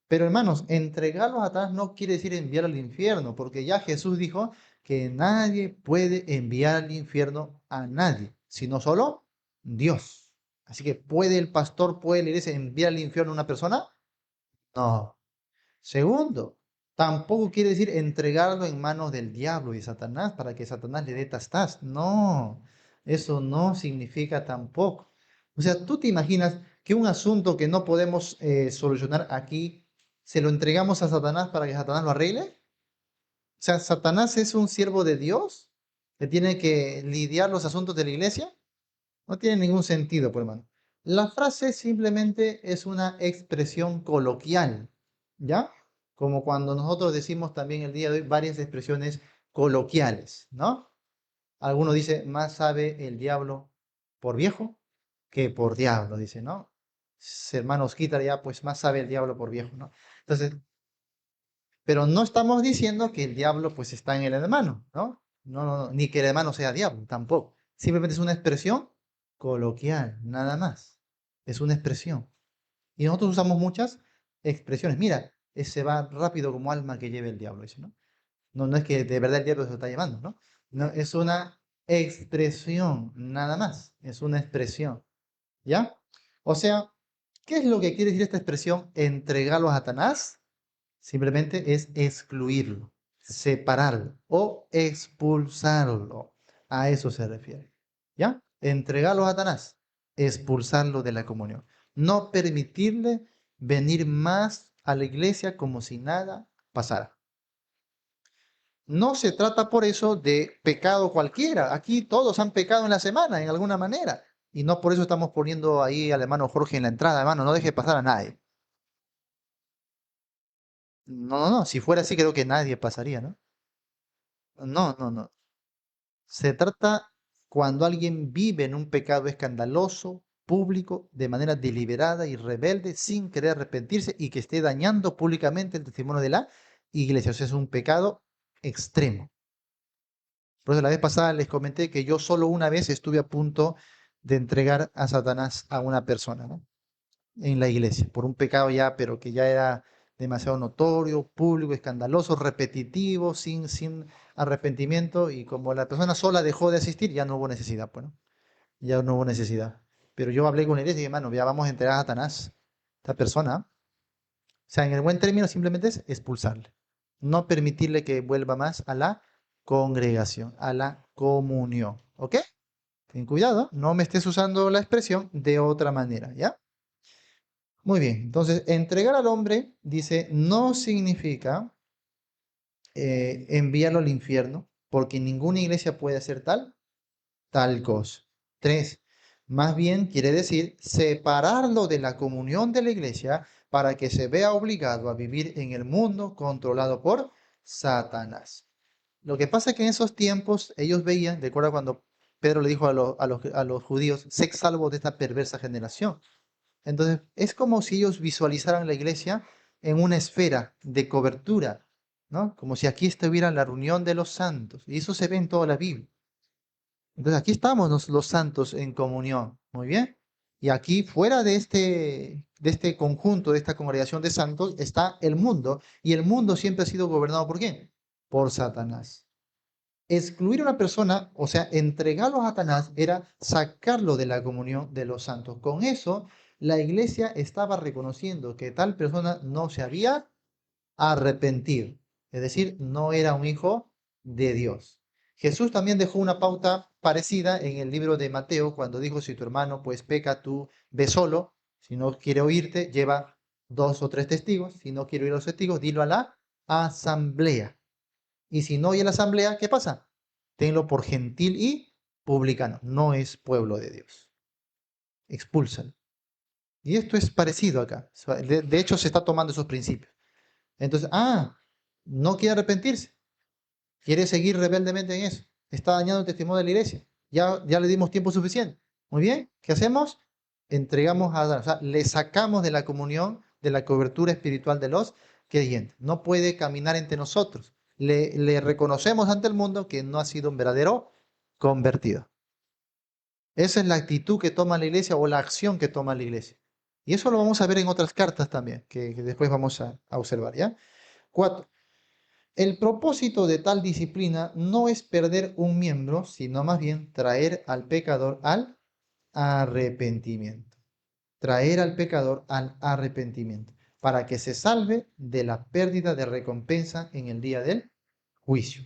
Pero hermanos, entregarlo a Satanás no quiere decir enviar al infierno, porque ya Jesús dijo que nadie puede enviar al infierno a nadie, sino solo Dios. Así que ¿puede el pastor, puede la iglesia enviar al infierno a una persona? No. Segundo, Tampoco quiere decir entregarlo en manos del diablo y Satanás para que Satanás le dé tastas. No, eso no significa tampoco. O sea, ¿tú te imaginas que un asunto que no podemos solucionar aquí, se lo entregamos a Satanás para que Satanás lo arregle? O sea, ¿Satanás es un siervo de Dios que tiene que lidiar los asuntos de la iglesia? No tiene ningún sentido, pues, hermano. La frase simplemente es una expresión coloquial, ¿ya? Como cuando nosotros decimos también el día de hoy varias expresiones coloquiales, ¿no? Alguno dice, más sabe el diablo por viejo que por diablo, dice, ¿no? Hermanos, quita ya, pues más sabe el diablo por viejo, ¿no? Entonces, pero no estamos diciendo que el diablo pues está en el hermano, ¿no? No, no, no, ni que el hermano sea diablo, tampoco. Simplemente es una expresión coloquial, nada más. Es una expresión. Y nosotros usamos muchas expresiones. Mira, se va rápido como alma que lleve el diablo, dice, ¿no? No, no es que de verdad el diablo se lo está llevando, ¿no? No, es una expresión, nada más. Es una expresión, ¿ya? O sea, ¿qué es lo que quiere decir esta expresión? Entregarlo a Satanás. Simplemente es excluirlo, separarlo o expulsarlo. A eso se refiere. ¿Ya? Entregarlo a Satanás, expulsarlo de la comunión. No permitirle venir más a la iglesia como si nada pasara. No se trata por eso de pecado cualquiera. Aquí todos han pecado en la semana, en alguna manera. Y no por eso estamos poniendo ahí al hermano Jorge en la entrada, hermano, no deje pasar a nadie. No, no, no. Si fuera así, creo que nadie pasaría, ¿no? No, no, no. Se trata cuando alguien vive en un pecado escandaloso, público, de manera deliberada y rebelde, sin querer arrepentirse y que esté dañando públicamente el testimonio de la iglesia. O sea, es un pecado extremo. Por eso la vez pasada les comenté que yo solo una vez estuve a punto de entregar a Satanás a una persona, ¿no? En la iglesia, por un pecado ya, pero que ya era demasiado notorio, público, escandaloso, repetitivo, sin arrepentimiento, y como la persona sola dejó de asistir, ya no hubo necesidad, bueno, ya no hubo necesidad. Pero yo hablé con él y dije, hermano, ya vamos a entregar a Satanás, esta persona, o sea, en el buen término simplemente es expulsarle, no permitirle que vuelva más a la congregación, a la comunión, ¿ok? Ten cuidado, no me estés usando la expresión de otra manera, ¿ya? Muy bien, entonces entregar al hombre, dice, no significa enviarlo al infierno, porque ninguna iglesia puede hacer tal cosa. Tres, más bien quiere decir separarlo de la comunión de la iglesia para que se vea obligado a vivir en el mundo controlado por Satanás. Lo que pasa es que en esos tiempos ellos veían, recuerda cuando Pedro le dijo a los judíos, sé salvos de esta perversa generación. Entonces, es como si ellos visualizaran la iglesia en una esfera de cobertura, ¿no? Como si aquí estuviera la reunión de los santos. Y eso se ve en toda la Biblia. Entonces, aquí estamos los santos en comunión. Muy bien. Y aquí, fuera de este conjunto, de esta congregación de santos, está el mundo. Y el mundo siempre ha sido gobernado ¿por quién? Por Satanás. Excluir a una persona, o sea, entregarlo a Satanás, era sacarlo de la comunión de los santos. Con eso, la iglesia estaba reconociendo que tal persona no se había arrepentido, es decir, no era un hijo de Dios. Jesús también dejó una pauta parecida en el libro de Mateo cuando dijo, si tu hermano pues peca, tú ve solo, si no quiere oírte, lleva dos o tres testigos, si no quiere oír a los testigos, dilo a la asamblea. Y si no oye a la asamblea, ¿qué pasa? Tenlo por gentil y publicano. No es pueblo de Dios. Expúlsalo. Y esto es parecido acá. De hecho, se está tomando esos principios. Entonces, no quiere arrepentirse. Quiere seguir rebeldemente en eso. Está dañando el testimonio de la iglesia. Ya le dimos tiempo suficiente. Muy bien. ¿Qué hacemos? Entregamos a, o sea, le sacamos de la comunión, de la cobertura espiritual de los creyentes. No puede caminar entre nosotros. Le reconocemos ante el mundo que no ha sido un verdadero convertido. Esa es la actitud que toma la iglesia o la acción que toma la iglesia. Y eso lo vamos a ver en otras cartas también, que después vamos a observar, ¿ya? Cuatro. El propósito de tal disciplina no es perder un miembro, sino más bien traer al pecador al arrepentimiento. Traer al pecador al arrepentimiento. para que se salve de la pérdida de recompensa en el día del juicio.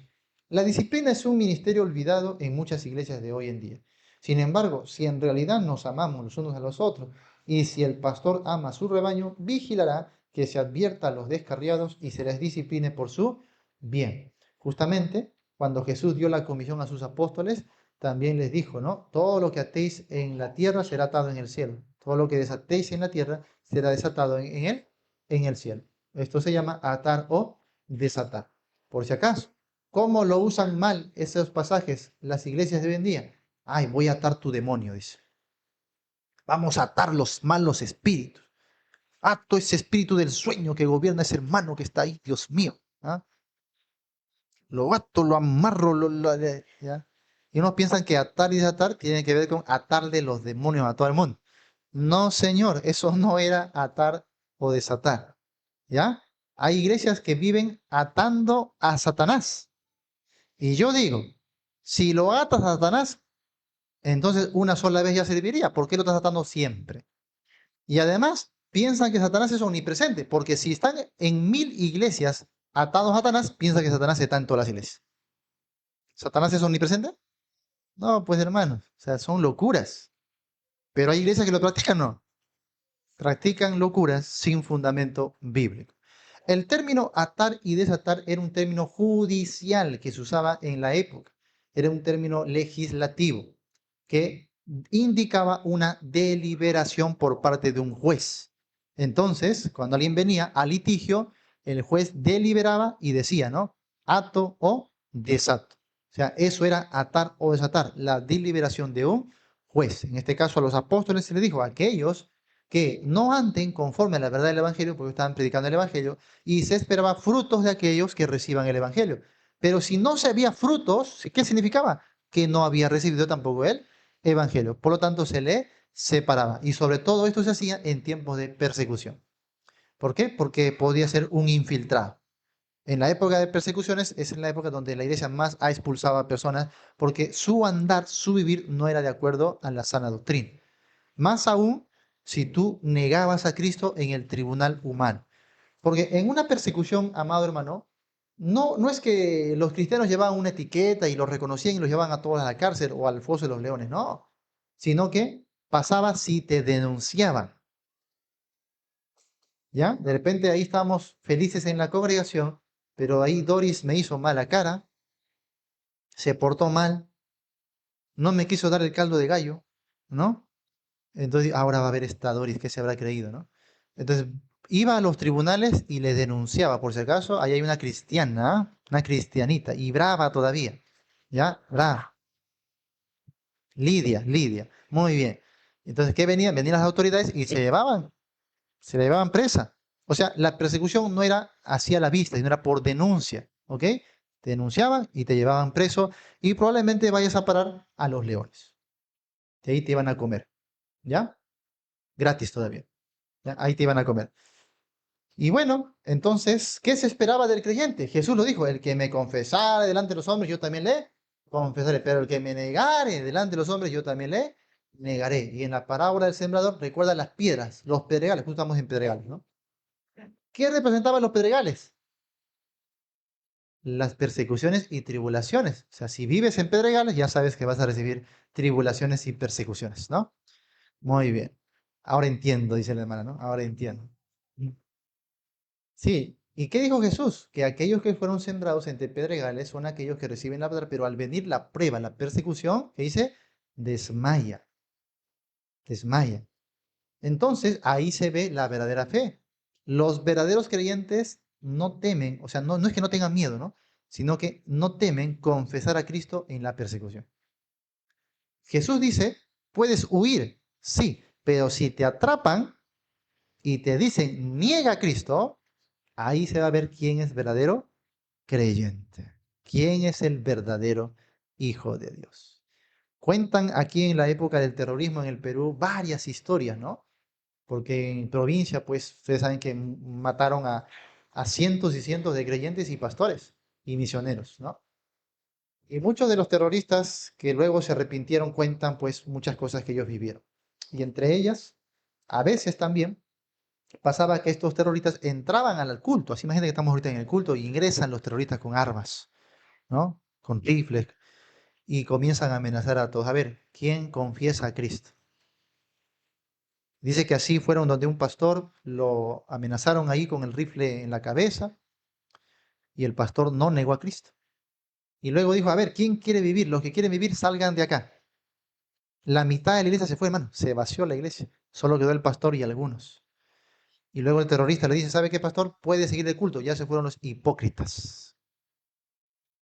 La disciplina es un ministerio olvidado en muchas iglesias de hoy en día. Sin embargo, si en realidad nos amamos los unos a los otros y si el pastor ama a su rebaño, vigilará que se advierta a los descarriados y se les discipline por su bien. Justamente cuando Jesús dio la comisión a sus apóstoles, también les dijo, ¿no? Todo lo que atéis en la tierra será atado en el cielo. Todo lo que desatéis en la tierra será desatado en el cielo. Esto se llama atar o desatar. Por si acaso, ¿cómo lo usan mal esos pasajes las iglesias de hoy en día? Ay, voy a atar tu demonio, dice. Vamos a atar los malos espíritus. Ato ese espíritu del sueño que gobierna ese hermano que está ahí, Dios mío. ¿Ah? Lo ato, lo amarro, ¿ya? Y unos piensan que atar y desatar tiene que ver con atarle los demonios a todo el mundo. No, señor, eso no era atar o desatar. ¿Ya? Hay iglesias que viven atando a Satanás. Y yo digo, si lo atas a Satanás, entonces una sola vez ya serviría. ¿Por qué lo estás atando siempre? Y además, piensan que Satanás es omnipresente, porque si están en 1000 iglesias atados a Satanás, piensan que Satanás está en todas las iglesias. ¿Satanás es omnipresente? No, pues hermanos, o sea, son locuras. Pero hay iglesias que lo practican, no. Practican locuras sin fundamento bíblico. El término atar y desatar era un término judicial que se usaba en la época. Era un término legislativo que indicaba una deliberación por parte de un juez. Entonces, cuando alguien venía a litigio, el juez deliberaba y decía, ¿no? Ato o desato. O sea, eso era atar o desatar, la deliberación de un juez. En este caso, a los apóstoles se les dijo, aquellos que no anden conforme a la verdad del Evangelio, porque estaban predicando el Evangelio, y se esperaba frutos de aquellos que reciban el Evangelio. Pero si no se había frutos, ¿qué significaba? Que no había recibido tampoco el Evangelio. Por lo tanto, se le separaba. Y sobre todo esto se hacía en tiempos de persecución. ¿Por qué? Porque podía ser un infiltrado. En la época de persecuciones es en la época donde la iglesia más ha expulsado a personas porque su andar, su vivir no era de acuerdo a la sana doctrina. Más aún si tú negabas a Cristo en el tribunal humano. Porque en una persecución, amado hermano, no es que los cristianos llevaban una etiqueta y los reconocían y los llevaban a todos a la cárcel o al foso de los leones, no. Sino que pasaba si te denunciaban. ¿Ya? De repente ahí estábamos felices en la congregación, pero ahí Doris me hizo mala cara, se portó mal, no me quiso dar el caldo de gallo, ¿no? Entonces, ahora va a haber esta Doris, ¿qué se habrá creído, no? Entonces, iba a los tribunales y le denunciaba, por si acaso, ahí hay una cristiana, ¿ah? Una cristianita, y brava todavía, ¿ya? Brava. Lidia, muy bien. Entonces, ¿qué venían? Venían las autoridades y se la llevaban presa. O sea, la persecución no era hacia la vista, sino era por denuncia, ¿ok? Te denunciaban y te llevaban preso y probablemente vayas a parar a los leones. De ahí te iban a comer, ¿ya? Gratis todavía. ¿Ya? Ahí te iban a comer. Y bueno, entonces, ¿qué se esperaba del creyente? Jesús lo dijo, el que me confesara delante de los hombres, yo también le confesaré, pero el que me negare delante de los hombres, yo también le negaré. Y en la parábola del sembrador, recuerda las piedras, los pedregales, justo estamos en pedregales, ¿no? ¿Qué representaban los pedregales? Las persecuciones y tribulaciones. O sea, si vives en pedregales, ya sabes que vas a recibir tribulaciones y persecuciones, ¿no? Muy bien. Ahora entiendo, dice la hermana, ¿no? Ahora entiendo. Sí, ¿y qué dijo Jesús? Que aquellos que fueron sembrados entre pedregales son aquellos que reciben la palabra, pero al venir la prueba, la persecución, ¿qué dice? Desmaya, desmaya. Entonces ahí se ve la verdadera fe. Los verdaderos creyentes no temen, o sea, no es que no tengan miedo, ¿no? Sino que no temen confesar a Cristo en la persecución. Jesús dice, puedes huir, sí, pero si te atrapan y te dicen, niega a Cristo, ahí se va a ver quién es verdadero creyente. ¿Quién es el verdadero Hijo de Dios? Cuentan aquí en la época del terrorismo en el Perú varias historias, ¿no? Porque en provincia, pues, ustedes saben que mataron a cientos y cientos de creyentes y pastores y misioneros, ¿no? Y muchos de los terroristas que luego se arrepintieron cuentan, pues, muchas cosas que ellos vivieron. Y entre ellas, a veces también, pasaba que estos terroristas entraban al culto. Así imagínate que estamos ahorita en el culto y ingresan los terroristas con armas, ¿no? Con rifles y comienzan a amenazar a todos. A ver, ¿quién confiesa a Cristo? Dice que así fueron donde un pastor, lo amenazaron ahí con el rifle en la cabeza y el pastor no negó a Cristo. Y luego dijo, a ver, ¿quién quiere vivir? Los que quieren vivir salgan de acá. La mitad de la iglesia se fue, hermano, se vació la iglesia. Solo quedó el pastor y algunos. Y luego el terrorista le dice, ¿sabe qué, pastor? Puede seguir el culto. Ya se fueron los hipócritas.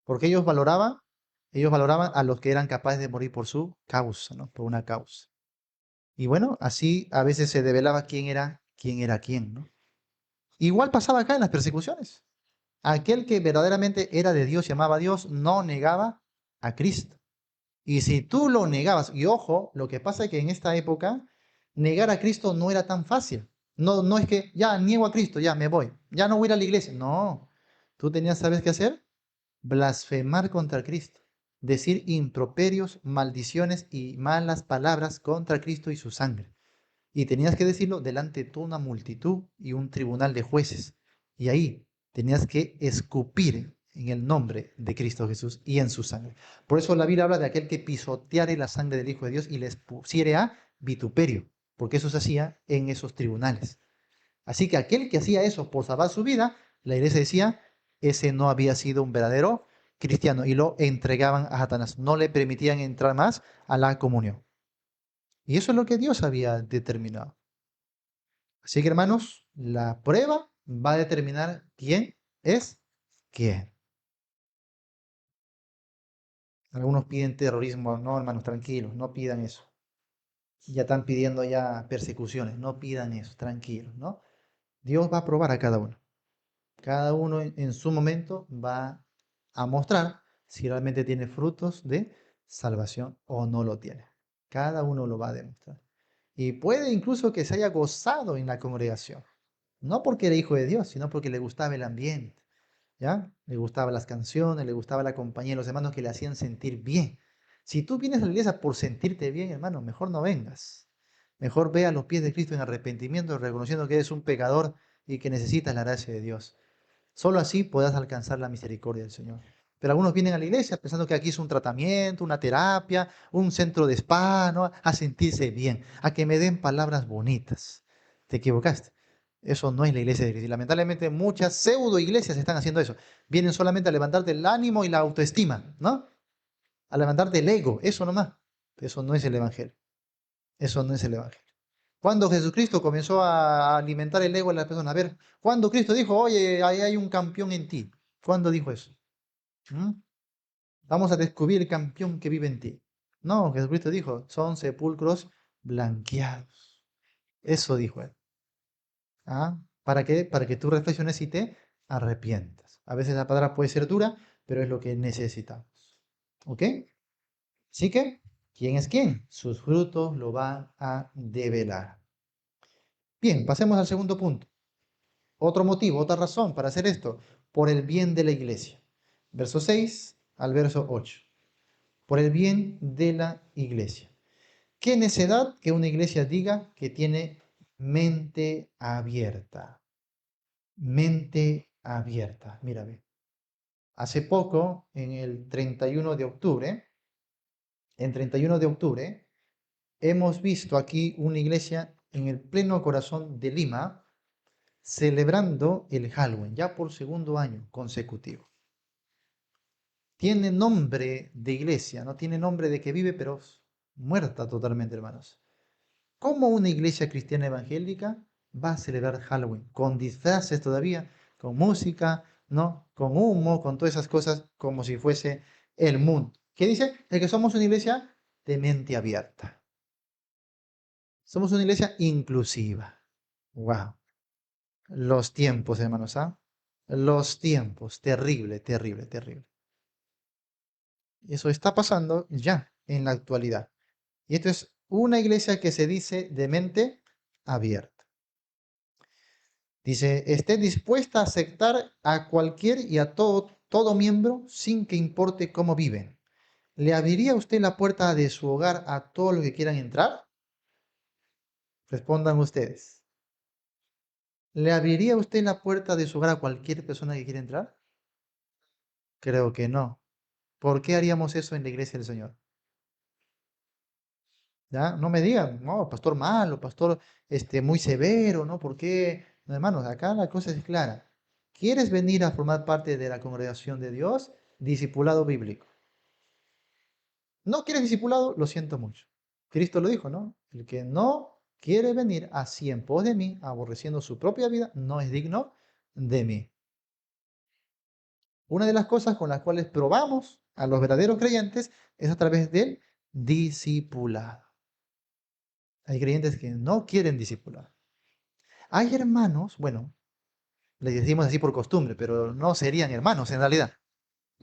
Porque ellos valoraban a los que eran capaces de morir por su causa, ¿no? Por una causa. Y bueno, así a veces se develaba quién era quién, ¿no? Igual pasaba acá en las persecuciones. Aquel que verdaderamente era de Dios y amaba a Dios no negaba a Cristo. Y si tú lo negabas, y ojo, lo que pasa es que en esta época negar a Cristo no era tan fácil. No, no es que ya niego a Cristo, ya me voy, ya no voy a ir a la iglesia. No, tú tenías, ¿sabes qué hacer? Blasfemar contra Cristo, decir improperios, maldiciones y malas palabras contra Cristo y su sangre. Y tenías que decirlo delante de toda una multitud y un tribunal de jueces. Y ahí tenías que escupir en el nombre de Cristo Jesús y en su sangre. Por eso la Biblia habla de aquel que pisoteare la sangre del Hijo de Dios y les pusiere a vituperio, porque eso se hacía en esos tribunales. Así que aquel que hacía eso por salvar su vida, la iglesia decía, ese no había sido un verdadero cristiano y lo entregaban a Satanás. No le permitían entrar más a la comunión. Y eso es lo que Dios había determinado. Así que hermanos, la prueba va a determinar quién es quién. Algunos piden terrorismo, no hermanos, tranquilos, no pidan eso. Ya están pidiendo ya persecuciones, no pidan eso, tranquilos, ¿no? Dios va a probar a cada uno. Cada uno en su momento va a mostrar si realmente tiene frutos de salvación o no lo tiene. Cada uno lo va a demostrar. Y puede incluso que se haya gozado en la congregación. No porque era hijo de Dios, sino porque le gustaba el ambiente, ¿ya? Le gustaban las canciones, le gustaba la compañía de los hermanos que le hacían sentir bien. Si tú vienes a la iglesia por sentirte bien, hermano, mejor no vengas. Mejor ve a los pies de Cristo en arrepentimiento, reconociendo que eres un pecador y que necesitas la gracia de Dios. Solo así podrás alcanzar la misericordia del Señor. Pero algunos vienen a la iglesia pensando que aquí es un tratamiento, una terapia, un centro de spa, ¿no? A sentirse bien, a que me den palabras bonitas. Te equivocaste. Eso no es la iglesia de Cristo. Y lamentablemente muchas pseudo iglesias están haciendo eso. Vienen solamente a levantarte el ánimo y la autoestima, ¿no? A levantarte el ego, eso nomás. Eso no es el evangelio. Eso no es el evangelio. Cuando Jesucristo comenzó a alimentar el ego de las personas. A ver, cuando Cristo dijo, oye, ahí hay un campeón en ti. ¿Cuándo dijo eso? ¿Mm? Vamos a descubrir el campeón que vive en ti. No, Jesucristo dijo, son sepulcros blanqueados. Eso dijo él. ¿Ah? ¿Para qué? Para que tú reflexiones y te arrepientas. A veces la palabra puede ser dura, pero es lo que necesitamos. ¿Ok? Así que, ¿quién es quién? Sus frutos lo van a develar. Bien, pasemos al segundo punto. Otro motivo, otra razón para hacer esto, por el bien de la iglesia. Verso 6 al verso 8. Por el bien de la iglesia. ¿Qué necedad que una iglesia diga que tiene mente abierta? Mente abierta. Mira, ve. Hace poco, en el 31 de octubre, hemos visto aquí una iglesia en el pleno corazón de Lima celebrando el Halloween, ya por segundo año consecutivo. Tiene nombre de iglesia, no tiene nombre de que vive, pero muerta totalmente, hermanos. ¿Cómo una iglesia cristiana evangélica va a celebrar Halloween? Con disfraces todavía, con música, ¿no? Con humo, con todas esas cosas, como si fuese el mundo. ¿Qué dice? Es que somos una iglesia de mente abierta. Somos una iglesia inclusiva. Wow. Los tiempos, hermanos, ¿ah? Los tiempos. Terrible, terrible, terrible. Eso está pasando ya en la actualidad. Y esto es una iglesia que se dice de mente abierta. Dice, esté dispuesta a aceptar a cualquier y a todo miembro sin que importe cómo viven. ¿Le abriría usted la puerta de su hogar a todos los que quieran entrar? Respondan ustedes. ¿Le abriría usted la puerta de su hogar a cualquier persona que quiera entrar? Creo que no. ¿Por qué haríamos eso en la iglesia del Señor? ¿Ya? No me digan, no, pastor malo, pastor muy severo, ¿no? ¿Por qué? No, hermanos, acá la cosa es clara. ¿Quieres venir a formar parte de la congregación de Dios? Discipulado bíblico. ¿No quieres discipulado? Lo siento mucho. Cristo lo dijo, ¿no? El que no quiere venir así en pos de mí, aborreciendo su propia vida, no es digno de mí. Una de las cosas con las cuales probamos a los verdaderos creyentes es a través del discipulado. Hay creyentes que no quieren discipular. Hay hermanos, bueno, les decimos así por costumbre, pero no serían hermanos en realidad.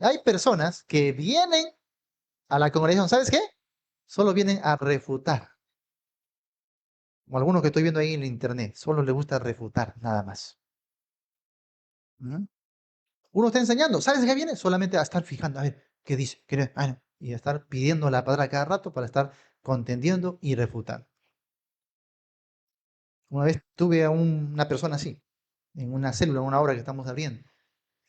Hay personas que vienen a la congregación, ¿sabes qué? Solo vienen a refutar. Como algunos que estoy viendo ahí en el internet, solo les gusta refutar, nada más. ¿Mm? Uno está enseñando, ¿sabes qué viene? Solamente a estar fijando, a ver, ¿qué dice? ¿Qué no? Ah, no. Y a estar pidiendo la palabra cada rato para estar contendiendo y refutando. Una vez tuve a una persona así, en una célula, en una obra que estamos abriendo.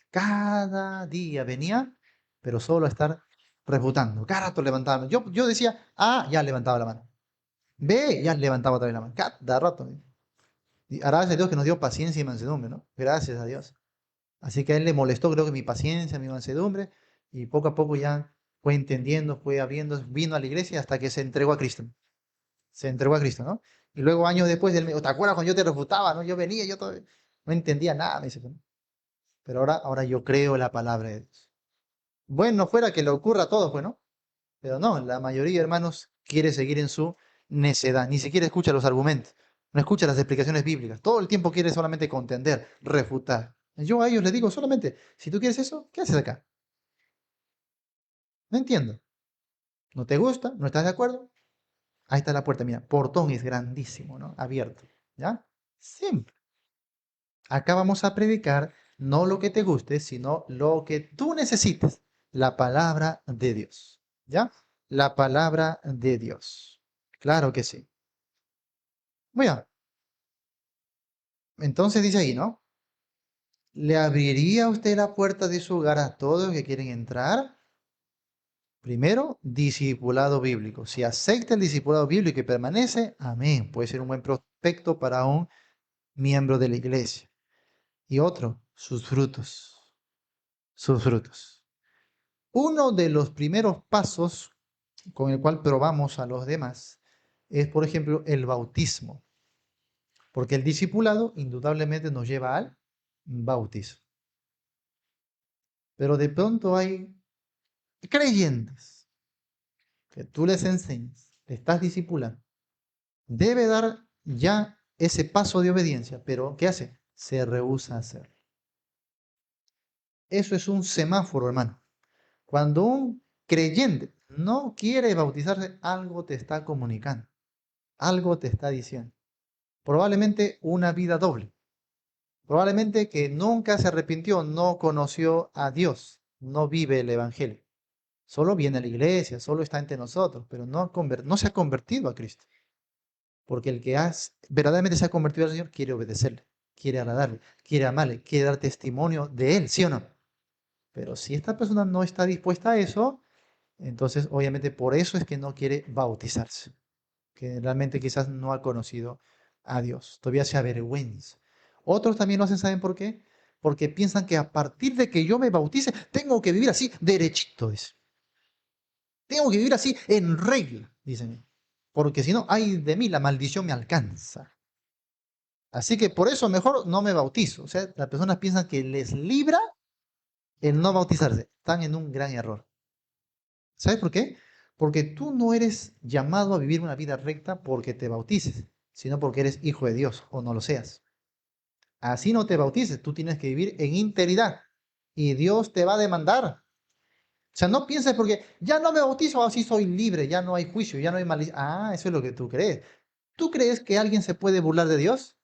Cada día venía, pero solo a estar refutando. Cada rato levantaba. Yo decía, A, ya levantaba la mano. B, ya levantaba otra vez la mano. Cada rato. Y gracias a Dios que nos dio paciencia y mansedumbre, ¿no? Gracias a Dios. Así que a él le molestó, creo que mi paciencia, mi mansedumbre, y poco a poco ya fue entendiendo, fue abriendo, vino a la iglesia hasta que se entregó a Cristo. Se entregó a Cristo, ¿no? Y luego años después, él me dijo, ¿te acuerdas cuando yo te refutaba, no? Yo venía, no entendía nada, me dice. Pero ahora yo creo la palabra de Dios. Bueno, fuera que le ocurra a todos, pues, ¿no? Pero no, la mayoría, hermanos, quiere seguir en su necedad, ni siquiera escucha los argumentos, no escucha las explicaciones bíblicas, todo el tiempo quiere solamente contender, refutar. Yo a ellos les digo solamente, si tú quieres eso, ¿qué haces acá? No entiendo. ¿No te gusta? ¿No estás de acuerdo? Ahí está la puerta, mira, portón es grandísimo, ¿no? Abierto, ¿ya? Simple. Acá vamos a predicar no lo que te guste, sino lo que tú necesites, la palabra de Dios, ¿ya? La palabra de Dios. Claro que sí. Muy bien. Entonces dice ahí, ¿no? ¿Le abriría usted la puerta de su hogar a todos los que quieren entrar? Primero, discipulado bíblico. Si acepta el discipulado bíblico y permanece, amén. Puede ser un buen prospecto para un miembro de la iglesia. Y otro, sus frutos. Sus frutos. Uno de los primeros pasos con el cual probamos a los demás es, por ejemplo, el bautismo. Porque el discipulado indudablemente nos lleva al bautismo. Pero de pronto hay creyentes que tú les enseñas, te estás discipulando, debe dar ya ese paso de obediencia, pero ¿qué hace? Se rehúsa a hacer. Eso es un semáforo, hermano. Cuando un creyente no quiere bautizarse, algo te está comunicando, algo te está diciendo. Probablemente una vida doble. Probablemente que nunca se arrepintió, no conoció a Dios, no vive el Evangelio. Solo viene a la iglesia, solo está entre nosotros, pero no se ha convertido a Cristo. Porque el que verdaderamente se ha convertido al Señor quiere obedecerle, quiere agradarle, quiere amarle, quiere dar testimonio de Él, ¿sí o no? Pero si esta persona no está dispuesta a eso, entonces obviamente por eso es que no quiere bautizarse, que realmente quizás no ha conocido a Dios, todavía se avergüenza. Otros también lo hacen, ¿saben por qué? Porque piensan que a partir de que yo me bautice, tengo que vivir así, derechito, dice. Tengo que vivir así, en regla, dicen. Porque si no, ay de mí, la maldición me alcanza. Así que por eso mejor no me bautizo. O sea, las personas piensan que les libra el no bautizarse. Están en un gran error. ¿Sabes por qué? Porque tú no eres llamado a vivir una vida recta porque te bautices, sino porque eres hijo de Dios o no lo seas. Así no te bautices, tú tienes que vivir en integridad y Dios te va a demandar. O sea, no pienses porque ya no me bautizo, así soy libre, ya no hay juicio, ya no hay malicia. Ah, eso es lo que tú crees. ¿Tú crees que alguien se puede burlar de Dios?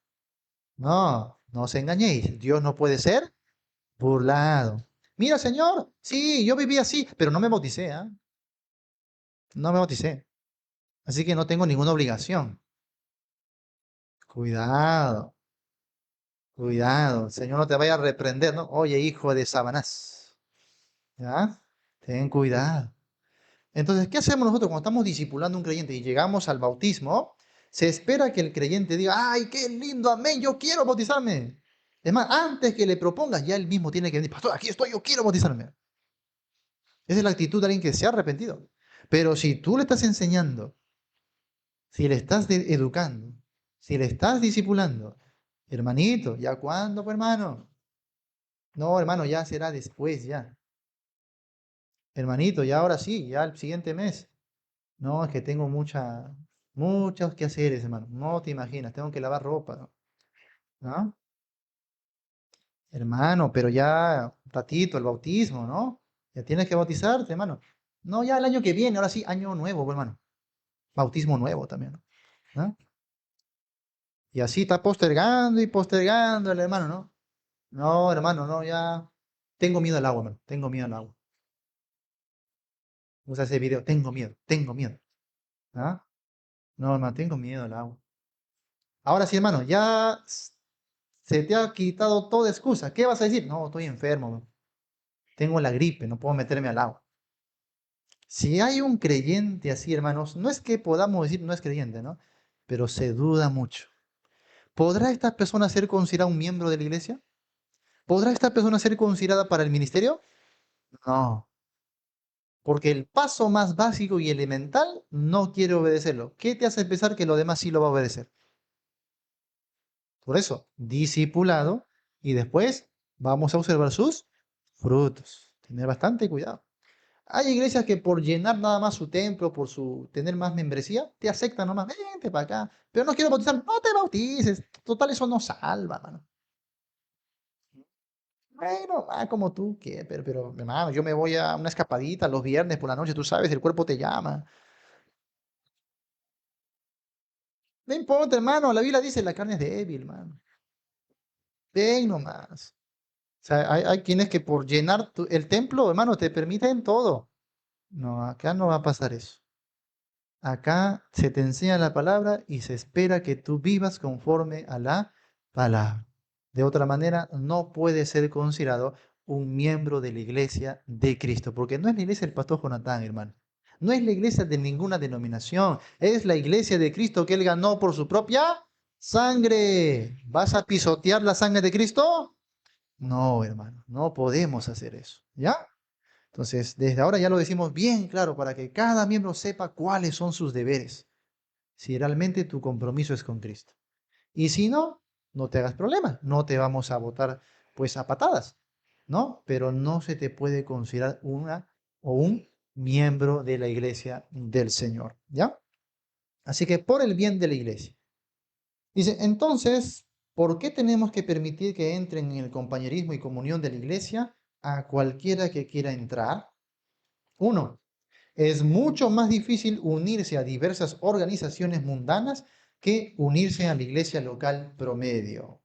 No, no os engañéis. Dios no puede ser burlado. Mira, Señor, sí, yo viví así, pero no me bauticé, ¿ah? No me bauticé. Así que no tengo ninguna obligación. Cuidado, Cuidado, el Señor no te vaya a reprender, ¿no? Oye, hijo de Sabanás, ¿ya? Ten cuidado. Entonces, ¿qué hacemos nosotros cuando estamos discipulando a un creyente y llegamos al bautismo? Se espera que el creyente diga, ¡ay, qué lindo, amén, yo quiero bautizarme! Es más, antes que le propongas, ya él mismo tiene que decir, pastor, aquí estoy, yo quiero bautizarme. Esa es la actitud de alguien que se ha arrepentido. Pero si tú le estás enseñando, si le estás educando, si le estás discipulando, hermanito, ¿ya cuándo, pues, hermano? No, hermano, ya será después, ya. Hermanito, ya ahora sí, ya el siguiente mes. No, es que tengo muchos quehaceres, hermano. No te imaginas, tengo que lavar ropa, ¿no? ¿Ah? Hermano, pero ya, un ratito, el bautismo, ¿no? Ya tienes que bautizarte, hermano. No, ya el año que viene, ahora sí, año nuevo, pues, hermano. Bautismo nuevo también, ¿no? ¿Ah? Y así está postergando y postergando el hermano, ¿no? No, hermano, no, ya. Tengo miedo al agua, hermano. Tengo miedo al agua. Usa ese video, tengo miedo, tengo miedo. ¿Ah? No, hermano, tengo miedo al agua. Ahora sí, hermano, ya se te ha quitado toda excusa. ¿Qué vas a decir? No, estoy enfermo. Tengo la gripe, no puedo meterme al agua. Si hay un creyente así, hermanos, no es que podamos decir no es creyente, ¿no? Pero se duda mucho. ¿Podrá esta persona ser considerada un miembro de la iglesia? ¿Podrá esta persona ser considerada para el ministerio? No, porque el paso más básico y elemental no quiere obedecerlo. ¿Qué te hace pensar que lo demás sí lo va a obedecer? Por eso, discipulado y después vamos a observar sus frutos. Tener bastante cuidado. Hay iglesias que por llenar nada más su templo, por su tener más membresía, te aceptan nomás, vente para acá. Pero no quiero bautizar, no te bautices. Total, eso no salva, mano. Bueno, como tú quieras, pero, hermano, yo me voy a una escapadita los viernes por la noche, tú sabes, el cuerpo te llama. No importa, hermano, la Biblia dice la carne es débil, hermano. Ven nomás. O sea, hay quienes que por llenar el templo, hermano, te permiten todo. No, acá no va a pasar eso. Acá se te enseña la palabra y se espera que tú vivas conforme a la palabra. De otra manera, no puede ser considerado un miembro de la iglesia de Cristo, porque no es la iglesia del pastor Jonatán, hermano. No es la iglesia de ninguna denominación, es la iglesia de Cristo que él ganó por su propia sangre. ¿Vas a pisotear la sangre de Cristo? No, hermano, no podemos hacer eso, ¿ya? Entonces, desde ahora ya lo decimos bien claro para que cada miembro sepa cuáles son sus deberes, si realmente tu compromiso es con Cristo. Y si no, no te hagas problema, no te vamos a votar pues a patadas, ¿no? Pero no se te puede considerar una o un miembro de la iglesia del Señor, ¿ya? Así que por el bien de la iglesia. Dice, entonces, ¿por qué tenemos que permitir que entren en el compañerismo y comunión de la iglesia a cualquiera que quiera entrar? Uno, es mucho más difícil unirse a diversas organizaciones mundanas que unirse a la iglesia local promedio.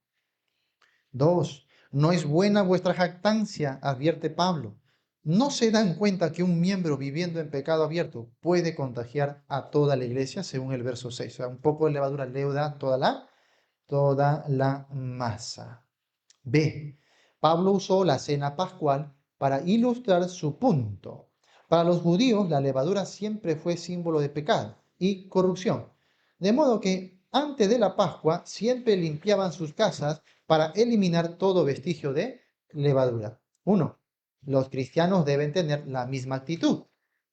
Dos, no es buena vuestra jactancia, advierte Pablo. ¿No se dan cuenta que un miembro viviendo en pecado abierto puede contagiar a toda la iglesia, según el verso 6? O sea, un poco de levadura leuda toda la masa. B. Pablo usó la cena pascual para ilustrar su punto. Para los judíos, la levadura siempre fue símbolo de pecado y corrupción. De modo que antes de la Pascua siempre limpiaban sus casas para eliminar todo vestigio de levadura. Uno, los cristianos deben tener la misma actitud.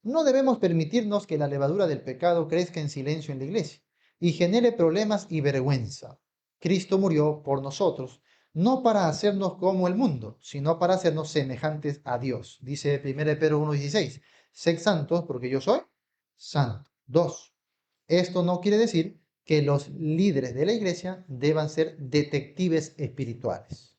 No debemos permitirnos que la levadura del pecado crezca en silencio en la iglesia y genere problemas y vergüenza. Cristo murió por nosotros no para hacernos como el mundo, sino para hacernos semejantes a Dios. Dice 1 Pedro 1:16, sed santos porque yo soy santo. Dos, esto no quiere decir que los líderes de la iglesia deban ser detectives espirituales,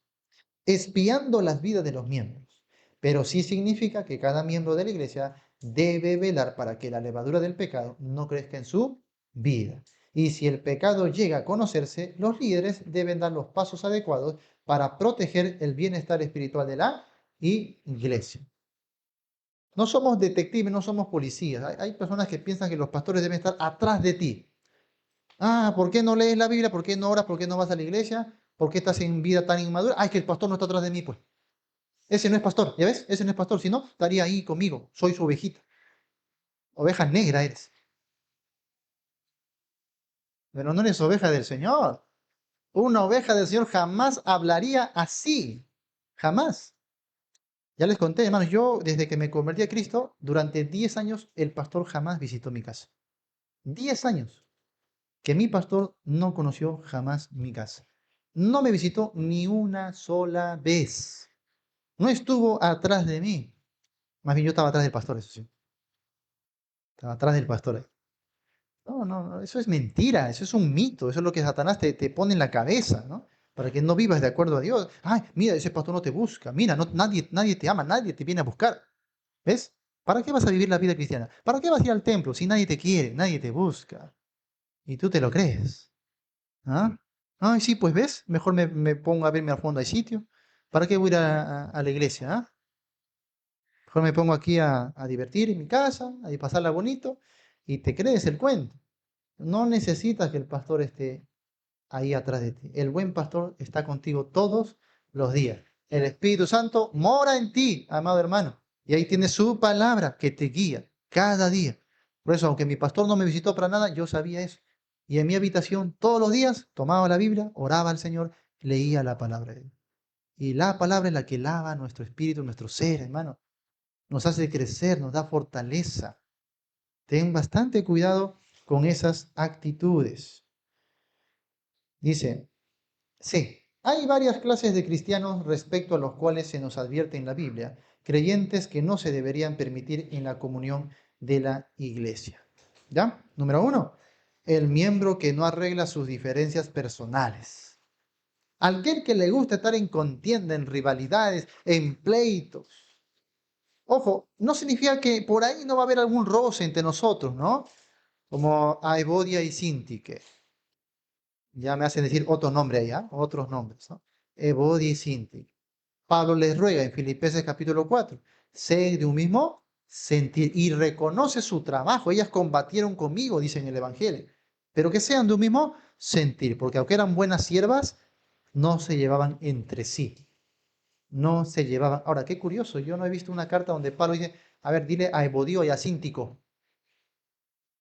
espiando las vidas de los miembros, pero sí significa que cada miembro de la iglesia debe velar para que la levadura del pecado no crezca en su vida. Y si el pecado llega a conocerse, los líderes deben dar los pasos adecuados para proteger el bienestar espiritual de la iglesia. No somos detectives, no somos policías. Hay personas que piensan que los pastores deben estar atrás de ti. ¿Por qué no lees la Biblia? ¿Por qué no oras? ¿Por qué no vas a la iglesia? ¿Por qué estás en vida tan inmadura? Ay, que el pastor no está atrás de mí, pues. Ese no es pastor, ¿ya ves? Ese no es pastor, si no, estaría ahí conmigo. Soy su ovejita. Oveja negra eres. Pero no eres oveja del Señor. Una oveja del Señor jamás hablaría así. Jamás. Ya les conté, hermanos, yo desde que me convertí a Cristo, durante 10 años, el pastor jamás visitó mi casa. 10 años que mi pastor no conoció jamás mi casa. No me visitó ni una sola vez. No estuvo atrás de mí. Más bien yo estaba atrás del pastor, eso sí. Estaba atrás del pastor ahí. No, no, no, eso es mentira, eso es un mito, eso es lo que Satanás te pone en la cabeza, ¿no? Para que no vivas de acuerdo a Dios. Ay, mira, ese pastor no te busca, mira, no, nadie te ama, nadie te viene a buscar. ¿Ves? ¿Para qué vas a vivir la vida cristiana? ¿Para qué vas a ir al templo si nadie te quiere, nadie te busca? Y tú te lo crees. ¿Ah? Ay, sí, pues ves, mejor me pongo a verme al fondo hay sitio. ¿Para qué voy a ir a la iglesia? ¿Ah? Mejor me pongo aquí a divertir en mi casa, a pasarla bonito, y te crees el cuento. No necesitas que el pastor esté ahí atrás de ti. El buen pastor está contigo todos los días. El Espíritu Santo mora en ti, amado hermano. Y ahí tienes su palabra que te guía cada día. Por eso, aunque mi pastor no me visitó para nada, yo sabía eso. Y en mi habitación todos los días tomaba la Biblia, oraba al Señor, leía la palabra de Dios. Y la palabra es la que lava nuestro espíritu, nuestro ser, hermano. Nos hace crecer, nos da fortaleza. Ten bastante cuidado con esas actitudes. Dice, sí, hay varias clases de cristianos respecto a los cuales se nos advierte en la Biblia, creyentes que no se deberían permitir en la comunión de la iglesia. ¿Ya? Número uno, el miembro que no arregla sus diferencias personales. Aquel que le gusta estar en contienda, en rivalidades, en pleitos. Ojo, no significa que por ahí no va a haber algún roce entre nosotros, ¿no? Como a Evodia y Sintique. Ya me hacen decir otro nombre allá, otros nombres, ¿no? Evodia y Sintique. Pablo les ruega en Filipenses capítulo 4, sé de un mismo sentir y reconoce su trabajo. Ellas combatieron conmigo, dice en el Evangelio, pero que sean de un mismo sentir, porque aunque eran buenas siervas, no se llevaban entre sí. No se llevaban. Ahora, qué curioso, yo no he visto una carta donde Pablo dice, a ver, dile a Evodio y a Síntico.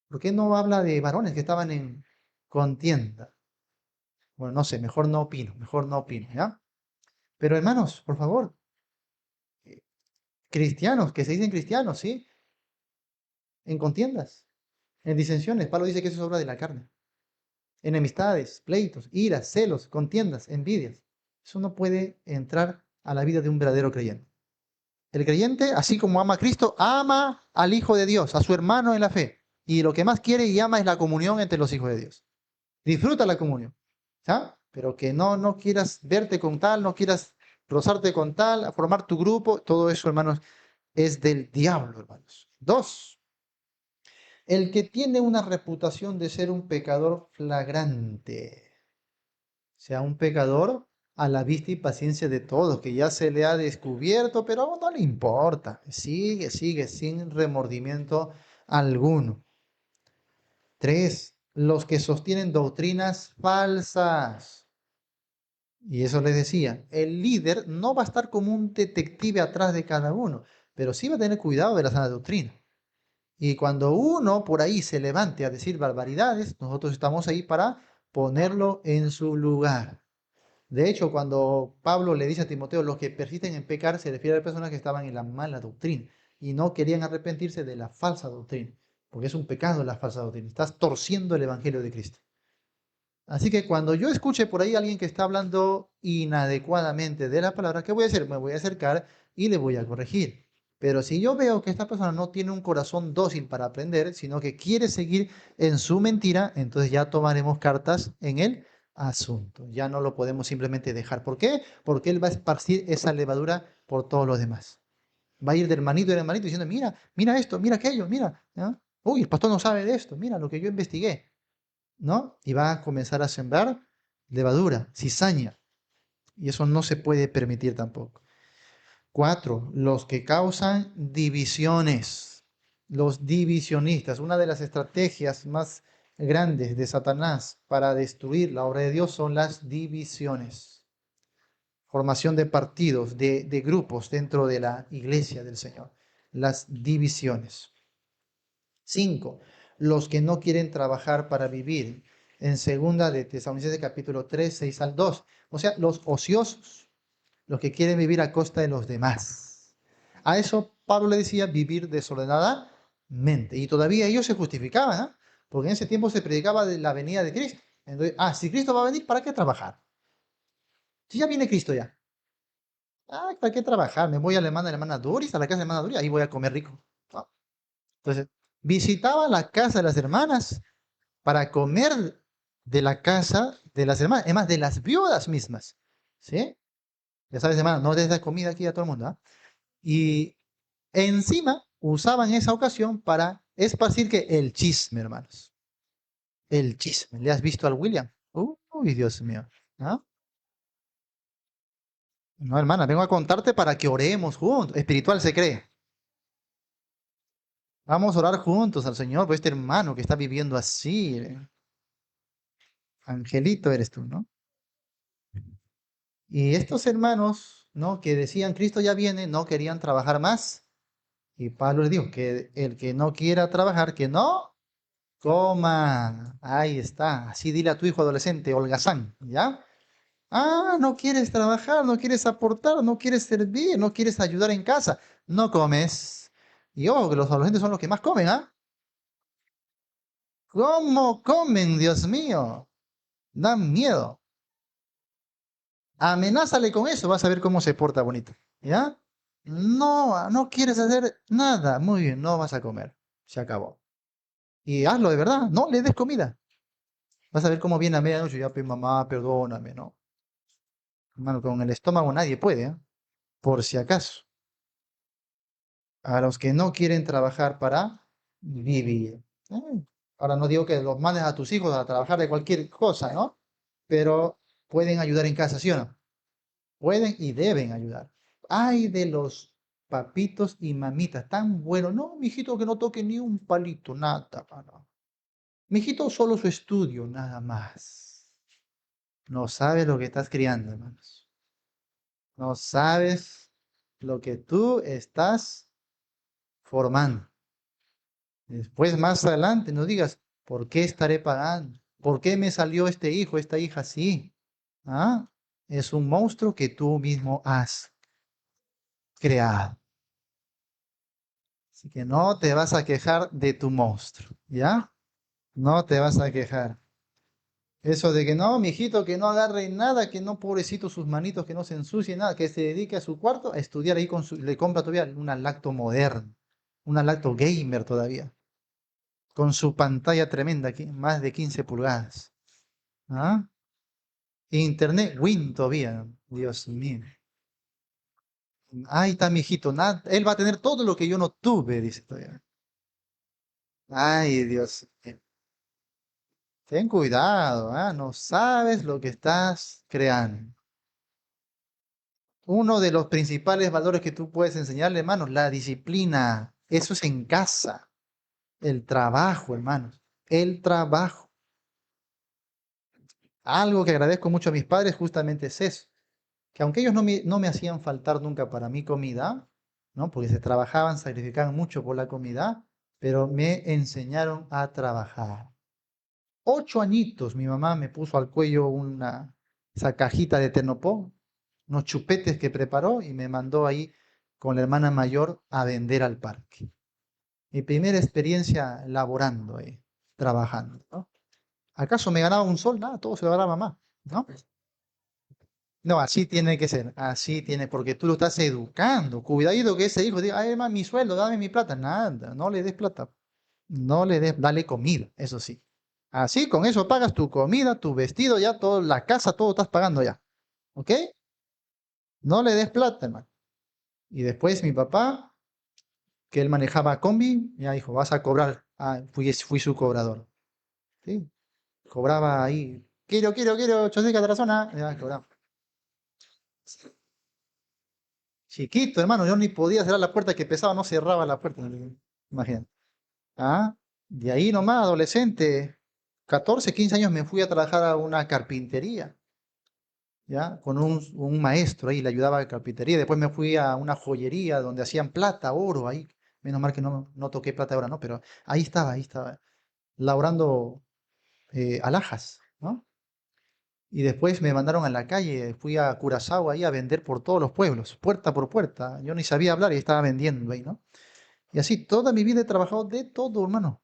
¿Por qué no habla de varones que estaban en contienda? Bueno, no sé, mejor no opino, ¿ya? Pero hermanos, por favor, cristianos, que se dicen cristianos, ¿sí? En contiendas, en disensiones. Pablo dice que eso es obra de la carne. Enemistades, pleitos, iras, celos, contiendas, envidias. Eso no puede entrar a la vida de un verdadero creyente. El creyente, así como ama a Cristo, ama al Hijo de Dios, a su hermano en la fe. Y lo que más quiere y ama es la comunión entre los hijos de Dios. Disfruta la comunión, ¿ya? Pero que no quieras verte con tal, no quieras rozarte con tal, formar tu grupo, todo eso, hermanos, es del diablo, hermanos. Dos, el que tiene una reputación de ser un pecador flagrante, o sea, un pecador a la vista y paciencia de todos, que ya se le ha descubierto, pero no le importa, sigue sin remordimiento alguno. Tres, los que sostienen doctrinas falsas. Y eso les decía, el líder no va a estar como un detective atrás de cada uno, pero sí va a tener cuidado de la sana doctrina. Y cuando uno por ahí se levante a decir barbaridades, nosotros estamos ahí para ponerlo en su lugar. De hecho, cuando Pablo le dice a Timoteo, los que persisten en pecar, se refiere a personas que estaban en la mala doctrina y no querían arrepentirse de la falsa doctrina, porque es un pecado la falsa doctrina. Estás torciendo el Evangelio de Cristo. Así que cuando yo escuche por ahí a alguien que está hablando inadecuadamente de la palabra, ¿qué voy a hacer? Me voy a acercar y le voy a corregir. Pero si yo veo que esta persona no tiene un corazón dócil para aprender, sino que quiere seguir en su mentira, entonces ya tomaremos cartas en el asunto. Ya no lo podemos simplemente dejar. ¿Por qué? Porque él va a esparcir esa levadura por todos los demás. Va a ir de hermanito en hermanito diciendo, mira, mira esto, mira aquello, mira. ¿Ah? Uy, el pastor no sabe de esto, mira lo que yo investigué. ¿No? Y va a comenzar a sembrar levadura, cizaña. Y eso no se puede permitir tampoco. Cuatro, los que causan divisiones. Los divisionistas. Una de las estrategias más grandes de Satanás para destruir la obra de Dios son las divisiones. Formación de partidos, de grupos dentro de la iglesia del Señor. Las divisiones. 5. Los que no quieren trabajar para vivir. En segunda de Tesalonicenses capítulo 3, 6 al 2. O sea, los ociosos, los que quieren vivir a costa de los demás. A eso Pablo le decía vivir desordenadamente. Y todavía ellos se justificaban, ¿eh? Porque en ese tiempo se predicaba de la venida de Cristo. Entonces, si Cristo va a venir, ¿para qué trabajar? Si ya viene Cristo ya. ¿Para qué trabajar? Me voy a la hermana Doris, a la casa de la hermana Doris, ahí voy a comer rico. ¿No? Entonces, visitaba la casa de las hermanas para comer de la casa de las hermanas, es más, de las viudas mismas. ¿Sí? Ya sabes, hermano, no les da comida aquí a todo el mundo. ¿Ah? Y encima usaban esa ocasión para esparcir que el chisme, hermanos. El chisme. ¿Le has visto al William? Uy, Dios mío. ¿Ah? No, hermana, vengo a contarte para que oremos juntos. Espiritual se cree. Vamos a orar juntos al Señor por este hermano que está viviendo así. Angelito eres tú, ¿no? Y estos hermanos, ¿no? Que decían, Cristo ya viene, no querían trabajar más. Y Pablo les dijo que el que no quiera trabajar, que no coma. Ahí está. Así dile a tu hijo adolescente, holgazán, ¿ya? No quieres trabajar, no quieres aportar, no quieres servir, no quieres ayudar en casa, no comes. Y ojo, que los adolescentes son los que más comen, ¿ah? ¿Cómo comen, Dios mío? Dan miedo. Amenázale con eso, vas a ver cómo se porta bonito. ¿Ya? No, no quieres hacer nada. Muy bien, no vas a comer. Se acabó. Y hazlo de verdad, no le des comida. Vas a ver cómo viene a medianoche, ya, pues, mamá, perdóname, ¿no? Hermano, con el estómago nadie puede, ¿eh? Por si acaso. A los que no quieren trabajar para vivir. Ahora no digo que los mandes a tus hijos a trabajar de cualquier cosa, ¿no? Pero pueden ayudar en casa, ¿sí o no? Pueden y deben ayudar. Ay de los papitos y mamitas, tan buenos. No, mijito, que no toque ni un palito, nada, mano. Mijito, solo su estudio, nada más. No sabes lo que estás criando, hermanos. No sabes lo que tú estás formando. Después, más adelante, no digas, ¿por qué estaré pagando? ¿Por qué me salió este hijo, esta hija así? ¿Ah? Es un monstruo que tú mismo has creado. Así que no te vas a quejar de tu monstruo, ¿ya? No te vas a quejar. Eso de que no, mijito, que no agarre nada, que no, pobrecito, sus manitos, que no se ensucie nada, que se dedique a su cuarto a estudiar ahí le compra todavía una lacto moderna, una lacto gamer todavía, con su pantalla tremenda, aquí, más de 15 pulgadas. ¿Ah? Internet, Win todavía, Dios mío. Ahí está, mijito, nada, él va a tener todo lo que yo no tuve, dice todavía. Ay, Dios mío. Ten cuidado, ¿ah? No sabes lo que estás creando. Uno de los principales valores que tú puedes enseñarle, hermanos, la disciplina. Eso es en casa. El trabajo, hermanos. El trabajo. Algo que agradezco mucho a mis padres justamente es eso. Que aunque ellos no me hacían faltar nunca para mi comida, ¿no? Porque se trabajaban, sacrificaban mucho por la comida, pero me enseñaron a trabajar. 8 añitos mi mamá me puso al cuello esa cajita de Tenopó, unos chupetes que preparó y me mandó ahí con la hermana mayor a vender al parque. Mi primera experiencia laborando ahí, trabajando, ¿no? ¿Acaso me ganaba un sol? Nada, todo se lo ganaba mamá, ¿no? No, así tiene que ser, así tiene, porque tú lo estás educando. Cuidadito que ese hijo diga, ay, mamá, mi sueldo, dame mi plata. Nada, no le des plata. No le des, dale comida, eso sí. Así, con eso pagas tu comida, tu vestido, ya todo, la casa, todo estás pagando ya. ¿Ok? No le des plata, hermano. Y después mi papá, que él manejaba combi, ya dijo, vas a cobrar. Fui su cobrador. ¿Sí? Cobraba ahí. Quiero, choseca de la zona. Ya, cobraba. Chiquito, hermano, yo ni podía cerrar la puerta que pesaba, no cerraba la puerta. Imagínate. De ahí nomás, adolescente. 14, 15 años me fui a trabajar a una carpintería, ¿ya? Con un maestro ahí, le ayudaba a la carpintería. Después me fui a una joyería donde hacían plata, oro, ahí. Menos mal que no toqué plata ahora, ¿no? Pero ahí estaba, labrando alhajas, ¿no? Y después me mandaron a la calle, fui a Curazao ahí a vender por todos los pueblos, puerta por puerta. Yo ni sabía hablar y estaba vendiendo ahí, ¿no? Y así toda mi vida he trabajado de todo, hermano.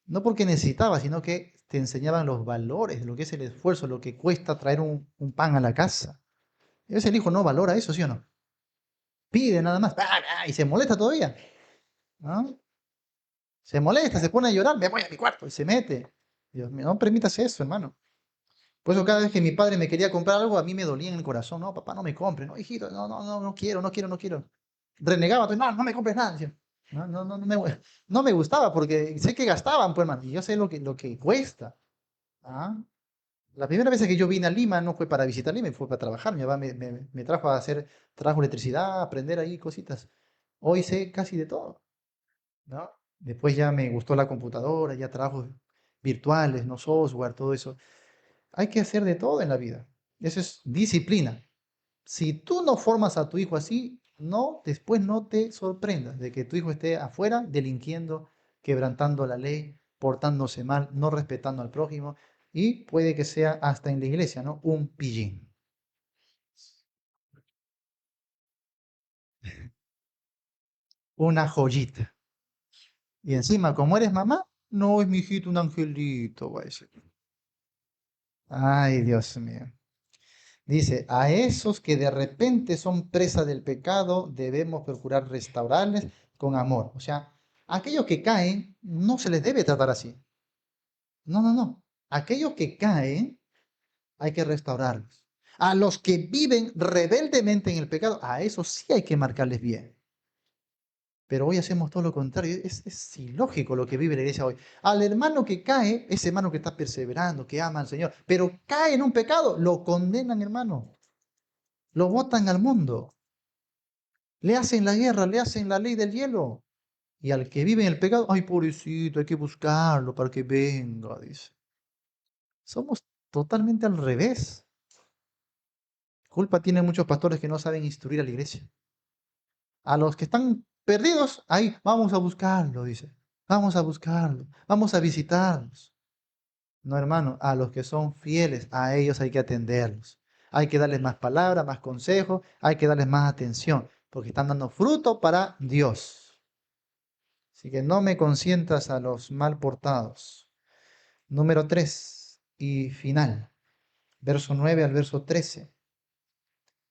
No porque necesitaba, sino que te enseñaban los valores, lo que es el esfuerzo, lo que cuesta traer un pan a la casa. Y a veces el hijo no valora eso, ¿sí o no? Pide nada más, y se molesta todavía, ¿no? Se molesta, se pone a llorar, me voy a mi cuarto y se mete. Dios mío, no permitas eso, hermano. Por eso cada vez que mi padre me quería comprar algo, a mí me dolía en el corazón. No, papá, no me compre. No, hijito, no quiero, no quiero. Renegaba, no, no me compres nada. Decía. No me gustaba porque sé que gastaban, pues, hermano. Y yo sé lo que cuesta. ¿Ah? La primera vez que yo vine a Lima no fue para visitar Lima, fue para trabajar. Mi papá me trajo a hacer trabajo de electricidad, aprender ahí cositas. Hoy sé casi de todo, ¿no? Después ya me gustó la computadora, ya trabajos virtuales, no software, todo eso. Hay que hacer de todo en la vida. Eso es disciplina. Si tú no formas a tu hijo así, no, después no te sorprendas de que tu hijo esté afuera delinquiendo, quebrantando la ley, portándose mal, no respetando al prójimo y puede que sea hasta en la iglesia, ¿no? Un pillín. Una joyita. Y encima, como eres mamá, no es mi hijito un angelito, va a decir. Ay, Dios mío. Dice, a esos que de repente son presa del pecado, debemos procurar restaurarles con amor. O sea, aquellos que caen, no se les debe tratar así. No. Aquellos que caen, hay que restaurarlos. A los que viven rebeldemente en el pecado, a esos sí hay que marcarles bien. Pero hoy hacemos todo lo contrario. Es ilógico lo que vive la iglesia hoy. Al hermano que cae, ese hermano que está perseverando, que ama al Señor, pero cae en un pecado, lo condenan, hermano. Lo botan al mundo. Le hacen la guerra, le hacen la ley del hielo. Y al que vive en el pecado, ay, pobrecito, hay que buscarlo para que venga, dice. Somos totalmente al revés. Culpa tienen muchos pastores que no saben instruir a la iglesia. A los que están perdidos, ahí, vamos a buscarlo, dice. Vamos a buscarlo, vamos a visitarlos. No, hermano, a los que son fieles, a ellos hay que atenderlos. Hay que darles más palabras, más consejos, hay que darles más atención, porque están dando fruto para Dios. Así que no me consientas a los mal portados. Número 3 y final, verso 9 al verso 13.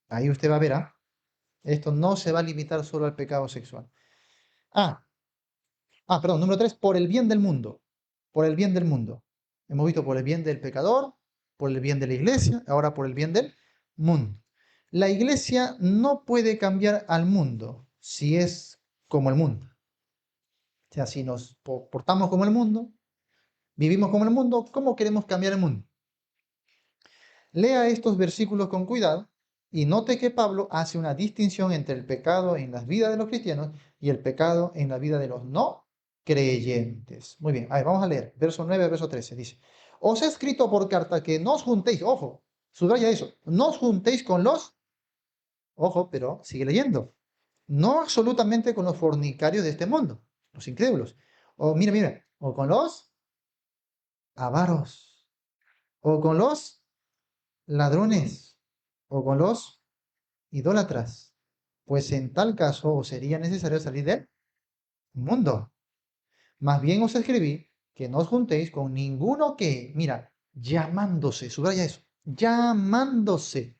Ahí usted va a ver, ¿ah? Esto no se va a limitar solo al pecado sexual. Ah, perdón, número 3, por el bien del mundo. Por el bien del mundo. Hemos visto por el bien del pecador, por el bien de la iglesia, ahora por el bien del mundo. La iglesia no puede cambiar al mundo si es como el mundo. O sea, si nos portamos como el mundo, vivimos como el mundo, ¿cómo queremos cambiar el mundo? Lea estos versículos con cuidado y note que Pablo hace una distinción entre el pecado en las vidas de los cristianos y el pecado en la vida de los no creyentes. Muy bien, a ver, vamos a leer, verso 9 verso 13, dice, os he escrito por carta que no os juntéis, ojo, subraya eso, no os juntéis con los, ojo, pero sigue leyendo, no absolutamente con los fornicarios de este mundo, los incrédulos, o mira, o con los avaros, o con los ladrones, o con los idólatras, pues en tal caso os sería necesario salir del mundo. Más bien os escribí que no os juntéis con ninguno que, mira, llamándose, subraya eso, llamándose,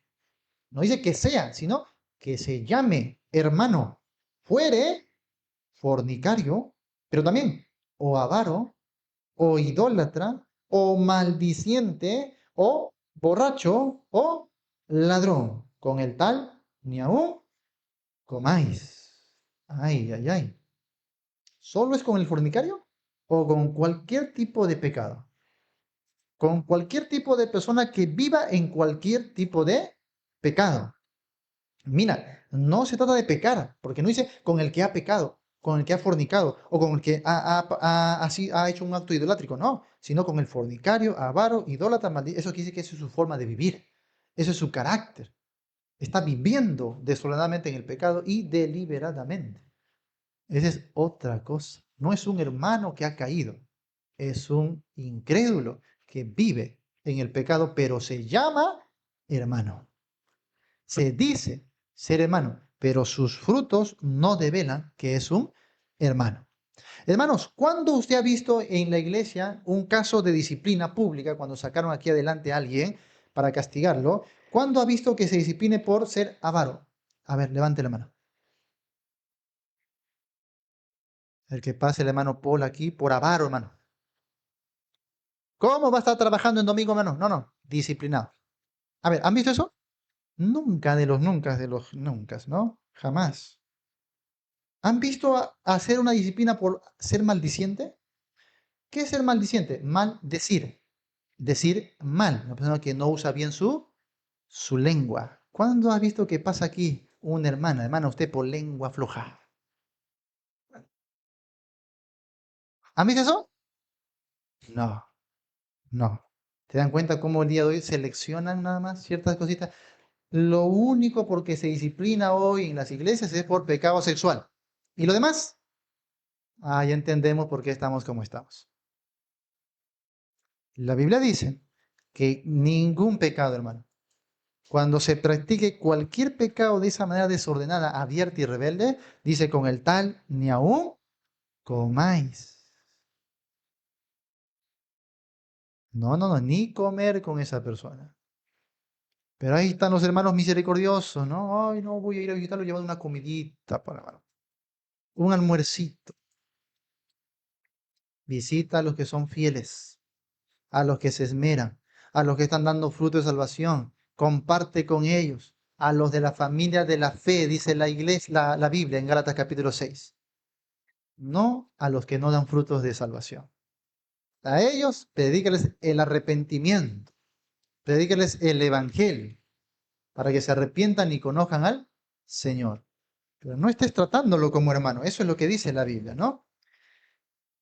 no dice que sea, sino que se llame hermano, fuere fornicario, pero también o avaro, o idólatra, o maldiciente, o borracho, o ladrón. Con el tal, ni aún comáis. Ay. ¿Solo es con el fornicario? ¿O con cualquier tipo de pecado? Con cualquier tipo de persona que viva en cualquier tipo de pecado. Mira, no se trata de pecar, porque no dice con el que ha pecado, con el que ha fornicado o con el que así ha hecho un acto idolátrico, no, sino con el fornicario, avaro, idólatra, eso quiere decir que esa es su forma de vivir, eso es su carácter. Está viviendo desordenadamente en el pecado y deliberadamente. Esa es otra cosa. No es un hermano que ha caído, es un incrédulo que vive en el pecado, pero se llama hermano. Se dice ser hermano, pero sus frutos no develan que es un hermano. Hermanos, ¿cuándo usted ha visto en la iglesia un caso de disciplina pública, cuando sacaron aquí adelante a alguien para castigarlo? ¿Cuándo ha visto que se discipline por ser avaro? A ver, levante la mano. El que pase la mano Paul aquí por avaro, hermano. ¿Cómo va a estar trabajando en domingo, hermano? No, no, disciplinado. A ver, ¿han visto eso? Nunca de los nunca, ¿no? Jamás. ¿Han visto hacer una disciplina por ser maldiciente? ¿Qué es ser maldiciente? Maldecir. Decir mal. Una persona que no usa bien su lengua. ¿Cuándo has visto que pasa aquí una hermana? Hermana, usted por lengua floja. ¿Han visto eso? No, no. ¿Te dan cuenta cómo el día de hoy seleccionan nada más ciertas cositas? Lo único por que se disciplina hoy en las iglesias es por pecado sexual. ¿Y lo demás? Ah, ya entendemos por qué estamos como estamos. La Biblia dice que ningún pecado, hermano, cuando se practique cualquier pecado de esa manera desordenada, abierta y rebelde, dice con el tal ni aún comáis. No, no, no, ni comer con esa persona. Pero ahí están los hermanos misericordiosos, ¿no? Ay, no, voy a ir a visitarlo llevando una comidita para, hermano. Un almuercito. Visita a los que son fieles, a los que se esmeran, a los que están dando fruto de salvación. Comparte con ellos. A los de la familia de la fe, dice la iglesia, la Biblia en Gálatas capítulo 6. No a los que no dan frutos de salvación. A ellos, predícales el arrepentimiento, predícales el evangelio, para que se arrepientan y conozcan al Señor. Pero no estés tratándolo como hermano, eso es lo que dice la Biblia, ¿no?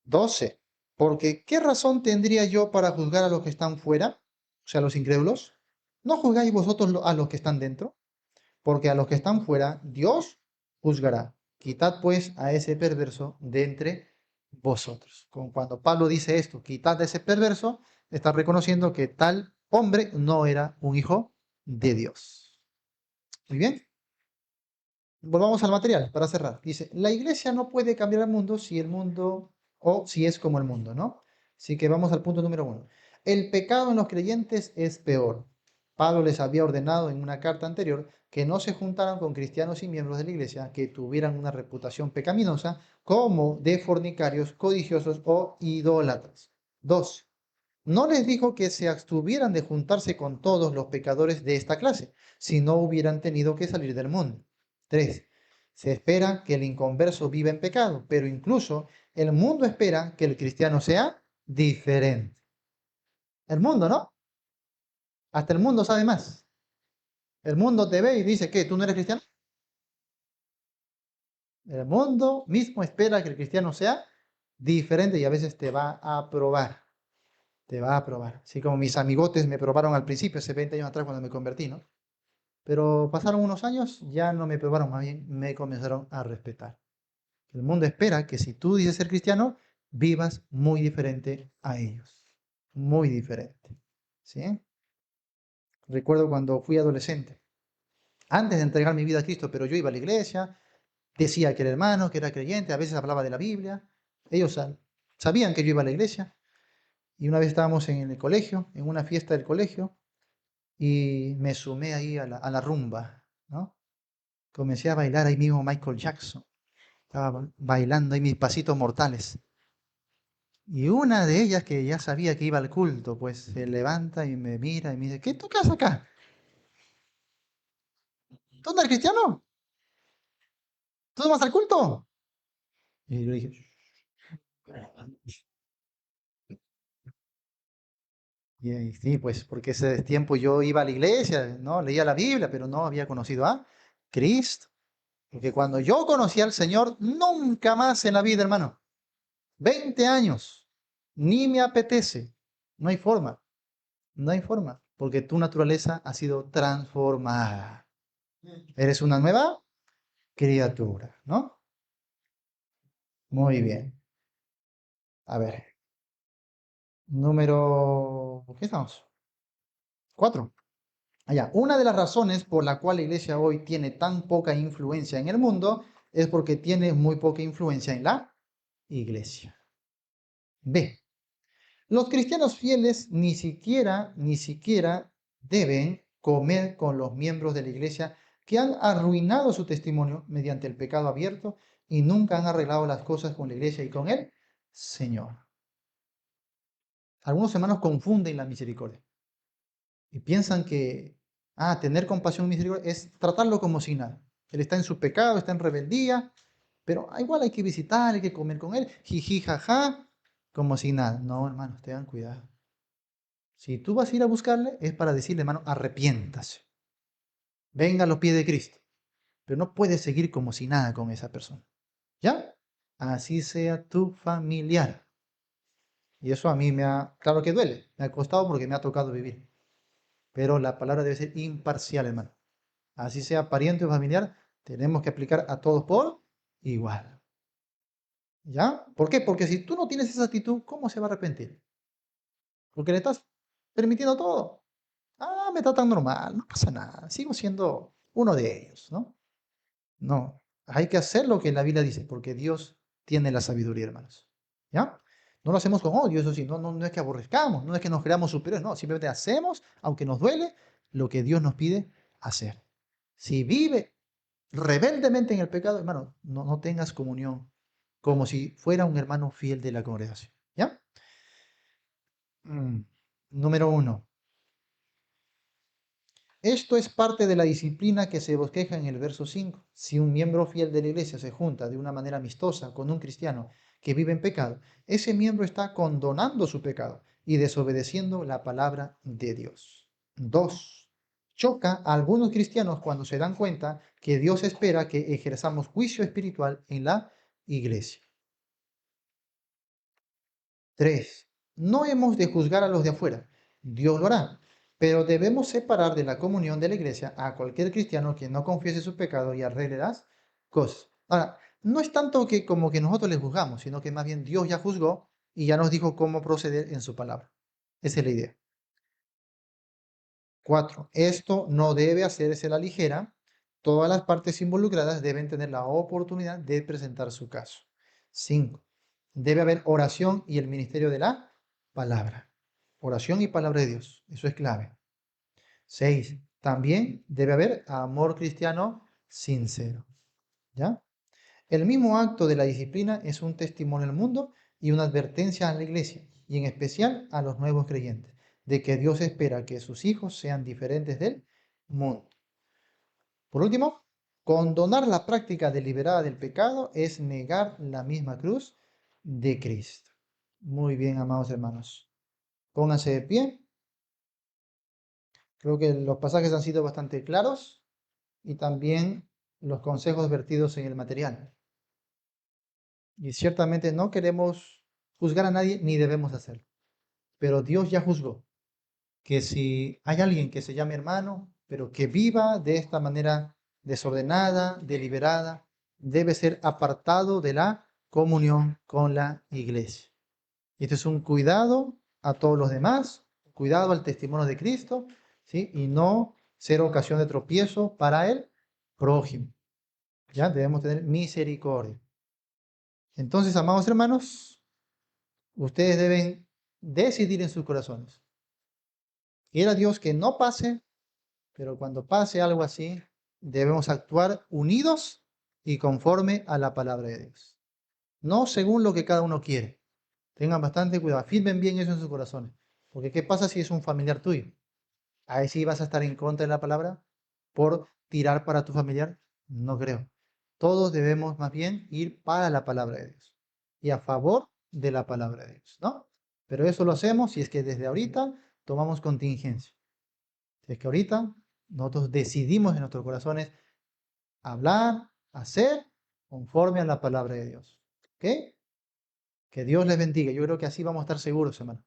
12. Porque ¿qué razón tendría yo para juzgar a los que están fuera, o sea, a los incrédulos? ¿No juzgáis vosotros a los que están dentro? Porque a los que están fuera, Dios juzgará. Quitad pues a ese perverso de entre vosotros. Como cuando Pablo dice esto, quitad a ese perverso, está reconociendo que tal hombre no era un hijo de Dios. Muy bien. Volvamos al material para cerrar. Dice, la iglesia no puede cambiar el mundo si el mundo o si es como el mundo, ¿no? Así que vamos al punto número 1. El pecado en los creyentes es peor. Pablo les había ordenado en una carta anterior que no se juntaran con cristianos y miembros de la iglesia que tuvieran una reputación pecaminosa como de fornicarios, codiciosos o idólatras. 2. No les dijo que se abstuvieran de juntarse con todos los pecadores de esta clase, si no hubieran tenido que salir del mundo. 3. Se espera que el inconverso viva en pecado, pero incluso el mundo espera que el cristiano sea diferente. El mundo, ¿no? Hasta el mundo sabe más. El mundo te ve y dice, ¿qué? ¿Tú no eres cristiano? El mundo mismo espera que el cristiano sea diferente y a veces te va a probar. Te va a probar. Así como mis amigotes me probaron al principio, hace 20 años atrás cuando me convertí, ¿no? Pero pasaron unos años, ya no me probaron, más bien me comenzaron a respetar. El mundo espera que si tú dices ser cristiano, vivas muy diferente a ellos. Muy diferente. ¿Sí? Recuerdo cuando fui adolescente, antes de entregar mi vida a Cristo, pero yo iba a la iglesia, decía que era hermano, que era creyente, a veces hablaba de la Biblia. Ellos sabían que yo iba a la iglesia. Y una vez estábamos en el colegio, en una fiesta del colegio, y me sumé ahí a la rumba, ¿no? Comencé a bailar ahí mismo Michael Jackson. Estaba bailando ahí mis pasitos mortales. Y una de ellas, que ya sabía que iba al culto, pues se levanta y me mira y me dice, ¿qué tocas acá? ¿Tú no eres cristiano? ¿Tú no vas al culto? Y yo dije, y sí, pues porque ese tiempo yo iba a la iglesia, ¿no? Leía la Biblia, pero no había conocido a Cristo. Porque cuando yo conocí al Señor, nunca más en la vida, hermano. 20 años. Ni me apetece. No hay forma. No hay forma. Porque tu naturaleza ha sido transformada. Eres una nueva criatura, ¿no? Muy bien. A ver. Número... ¿Qué estamos? 4. Allá. Una de las razones por la cual la iglesia hoy tiene tan poca influencia en el mundo es porque tiene muy poca influencia en la iglesia. B. Los cristianos fieles ni siquiera deben comer con los miembros de la iglesia que han arruinado su testimonio mediante el pecado abierto y nunca han arreglado las cosas con la iglesia y con el Señor. Algunos hermanos confunden la misericordia y piensan que tener compasión y misericordia es tratarlo como si nada. Él está en su pecado, está en rebeldía, pero igual hay que visitar, hay que comer con él, jiji, jaja, como si nada. No, hermanos, tengan cuidado. Si tú vas a ir a buscarle, es para decirle, hermano, arrepiéntase. Venga a los pies de Cristo. Pero no puedes seguir como si nada con esa persona. ¿Ya? Así sea tu familiar. Y eso a mí claro que duele, me ha costado porque me ha tocado vivir. Pero la palabra debe ser imparcial, hermano. Así sea pariente o familiar, tenemos que aplicar a todos por igual. ¿Ya? ¿Por qué? Porque si tú no tienes esa actitud, ¿cómo se va a arrepentir? Porque le estás permitiendo todo. Me tratan normal, no pasa nada, sigo siendo uno de ellos, ¿no? No, hay que hacer lo que la Biblia dice, porque Dios tiene la sabiduría, hermanos. ¿Ya? No lo hacemos con odio, eso sí, no es que aborrezcamos, no es que nos creamos superiores, no, simplemente hacemos, aunque nos duele, lo que Dios nos pide hacer. Si vive rebeldemente en el pecado, hermano, no tengas comunión, como si fuera un hermano fiel de la congregación. ¿Ya? Número 1. Esto es parte de la disciplina que se bosqueja en el verso 5. Si un miembro fiel de la iglesia se junta de una manera amistosa con un cristiano que vive en pecado, ese miembro está condonando su pecado y desobedeciendo la palabra de Dios. 2. Choca a algunos cristianos cuando se dan cuenta que Dios espera que ejerzamos juicio espiritual en la iglesia. 3. No hemos de juzgar a los de afuera. Dios lo hará. Pero debemos separar de la comunión de la iglesia a cualquier cristiano que no confiese su pecado y arregle las cosas. Ahora, no es tanto que como que nosotros les juzgamos, sino que más bien Dios ya juzgó y ya nos dijo cómo proceder en su palabra. Esa es la idea. 4. Esto no debe hacerse a la ligera. Todas las partes involucradas deben tener la oportunidad de presentar su caso. 5. Debe haber oración y el ministerio de la palabra. Oración y palabra de Dios. Eso es clave. 6. También debe haber amor cristiano sincero. ¿Ya? El mismo acto de la disciplina es un testimonio al mundo y una advertencia a la iglesia, y en especial a los nuevos creyentes, de que Dios espera que sus hijos sean diferentes del mundo. Por último, condonar la práctica deliberada del pecado es negar la misma cruz de Cristo. Muy bien, amados hermanos. Pónganse de pie. Creo que los pasajes han sido bastante claros y también los consejos vertidos en el material. Y ciertamente no queremos juzgar a nadie ni debemos hacerlo. Pero Dios ya juzgó que si hay alguien que se llame hermano, pero que viva de esta manera desordenada, deliberada, debe ser apartado de la comunión con la iglesia. Y esto es un cuidado a todos los demás, cuidado al testimonio de Cristo, ¿sí? Y no ser ocasión de tropiezo para el prójimo. Ya debemos tener misericordia. Entonces, amados hermanos, ustedes deben decidir en sus corazones. Quiera Dios que no pase, pero cuando pase algo así, debemos actuar unidos y conforme a la palabra de Dios. No según lo que cada uno quiere. Tengan bastante cuidado, afirmen bien eso en sus corazones. Porque ¿qué pasa si es un familiar tuyo? Ahí sí vas a estar en contra de la palabra por tirar para tu familiar. No creo. Todos debemos más bien ir para la palabra de Dios y a favor de la palabra de Dios, ¿no? Pero eso lo hacemos si es que desde ahorita tomamos contingencia. Si es que ahorita nosotros decidimos en nuestros corazones hablar, hacer conforme a la palabra de Dios. ¿Ok? Que Dios les bendiga. Yo creo que así vamos a estar seguros, hermano.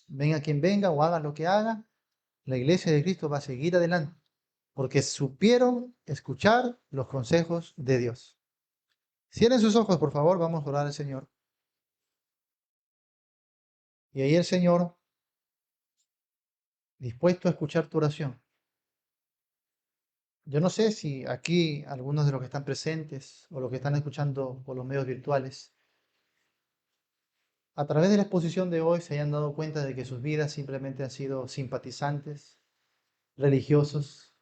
Venga quien venga o haga lo que haga, la iglesia de Cristo va a seguir adelante, porque supieron escuchar los consejos de Dios. Cierren sus ojos, por favor, vamos a orar al Señor. Y ahí el Señor, dispuesto a escuchar tu oración. Yo no sé si aquí algunos de los que están presentes o los que están escuchando por los medios virtuales, a través de la exposición de hoy se hayan dado cuenta de que sus vidas simplemente han sido simpatizantes, religiosos,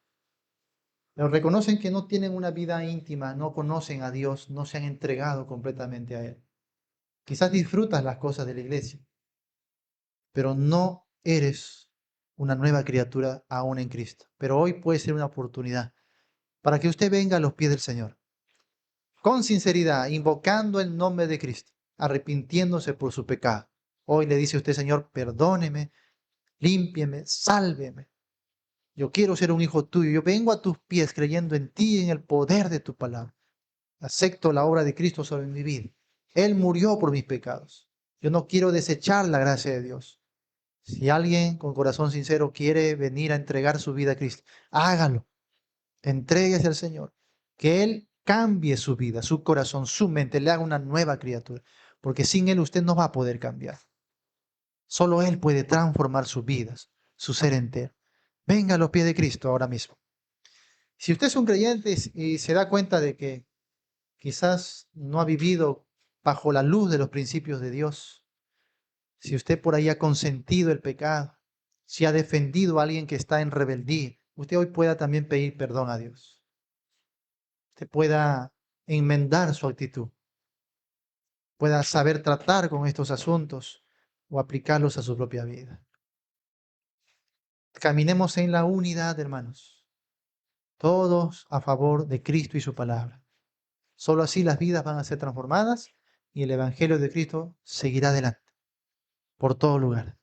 pero reconocen que no tienen una vida íntima, no conocen a Dios, no se han entregado completamente a Él. Quizás disfrutas las cosas de la iglesia, pero no eres una nueva criatura aún en Cristo. Pero hoy puede ser una oportunidad para que usted venga a los pies del Señor, con sinceridad, invocando el nombre de Cristo, arrepintiéndose por su pecado. Hoy le dice usted, Señor, perdóneme, límpieme, sálveme. Yo quiero ser un hijo tuyo. Yo vengo a tus pies creyendo en ti y en el poder de tu palabra. Acepto la obra de Cristo sobre mi vida. Él murió por mis pecados. Yo no quiero desechar la gracia de Dios. Si alguien con corazón sincero quiere venir a entregar su vida a Cristo, hágalo. Entréguese al Señor. Que Él cambie su vida, su corazón, su mente, le haga una nueva criatura. Porque sin Él usted no va a poder cambiar. Solo Él puede transformar sus vidas, su ser entero. Venga a los pies de Cristo ahora mismo. Si usted es un creyente y se da cuenta de que quizás no ha vivido bajo la luz de los principios de Dios, si usted por ahí ha consentido el pecado, si ha defendido a alguien que está en rebeldía, usted hoy pueda también pedir perdón a Dios. Usted pueda enmendar su actitud, pueda saber tratar con estos asuntos o aplicarlos a su propia vida. Caminemos en la unidad, hermanos, todos a favor de Cristo y su palabra. Solo así las vidas van a ser transformadas y el Evangelio de Cristo seguirá adelante por todo lugar.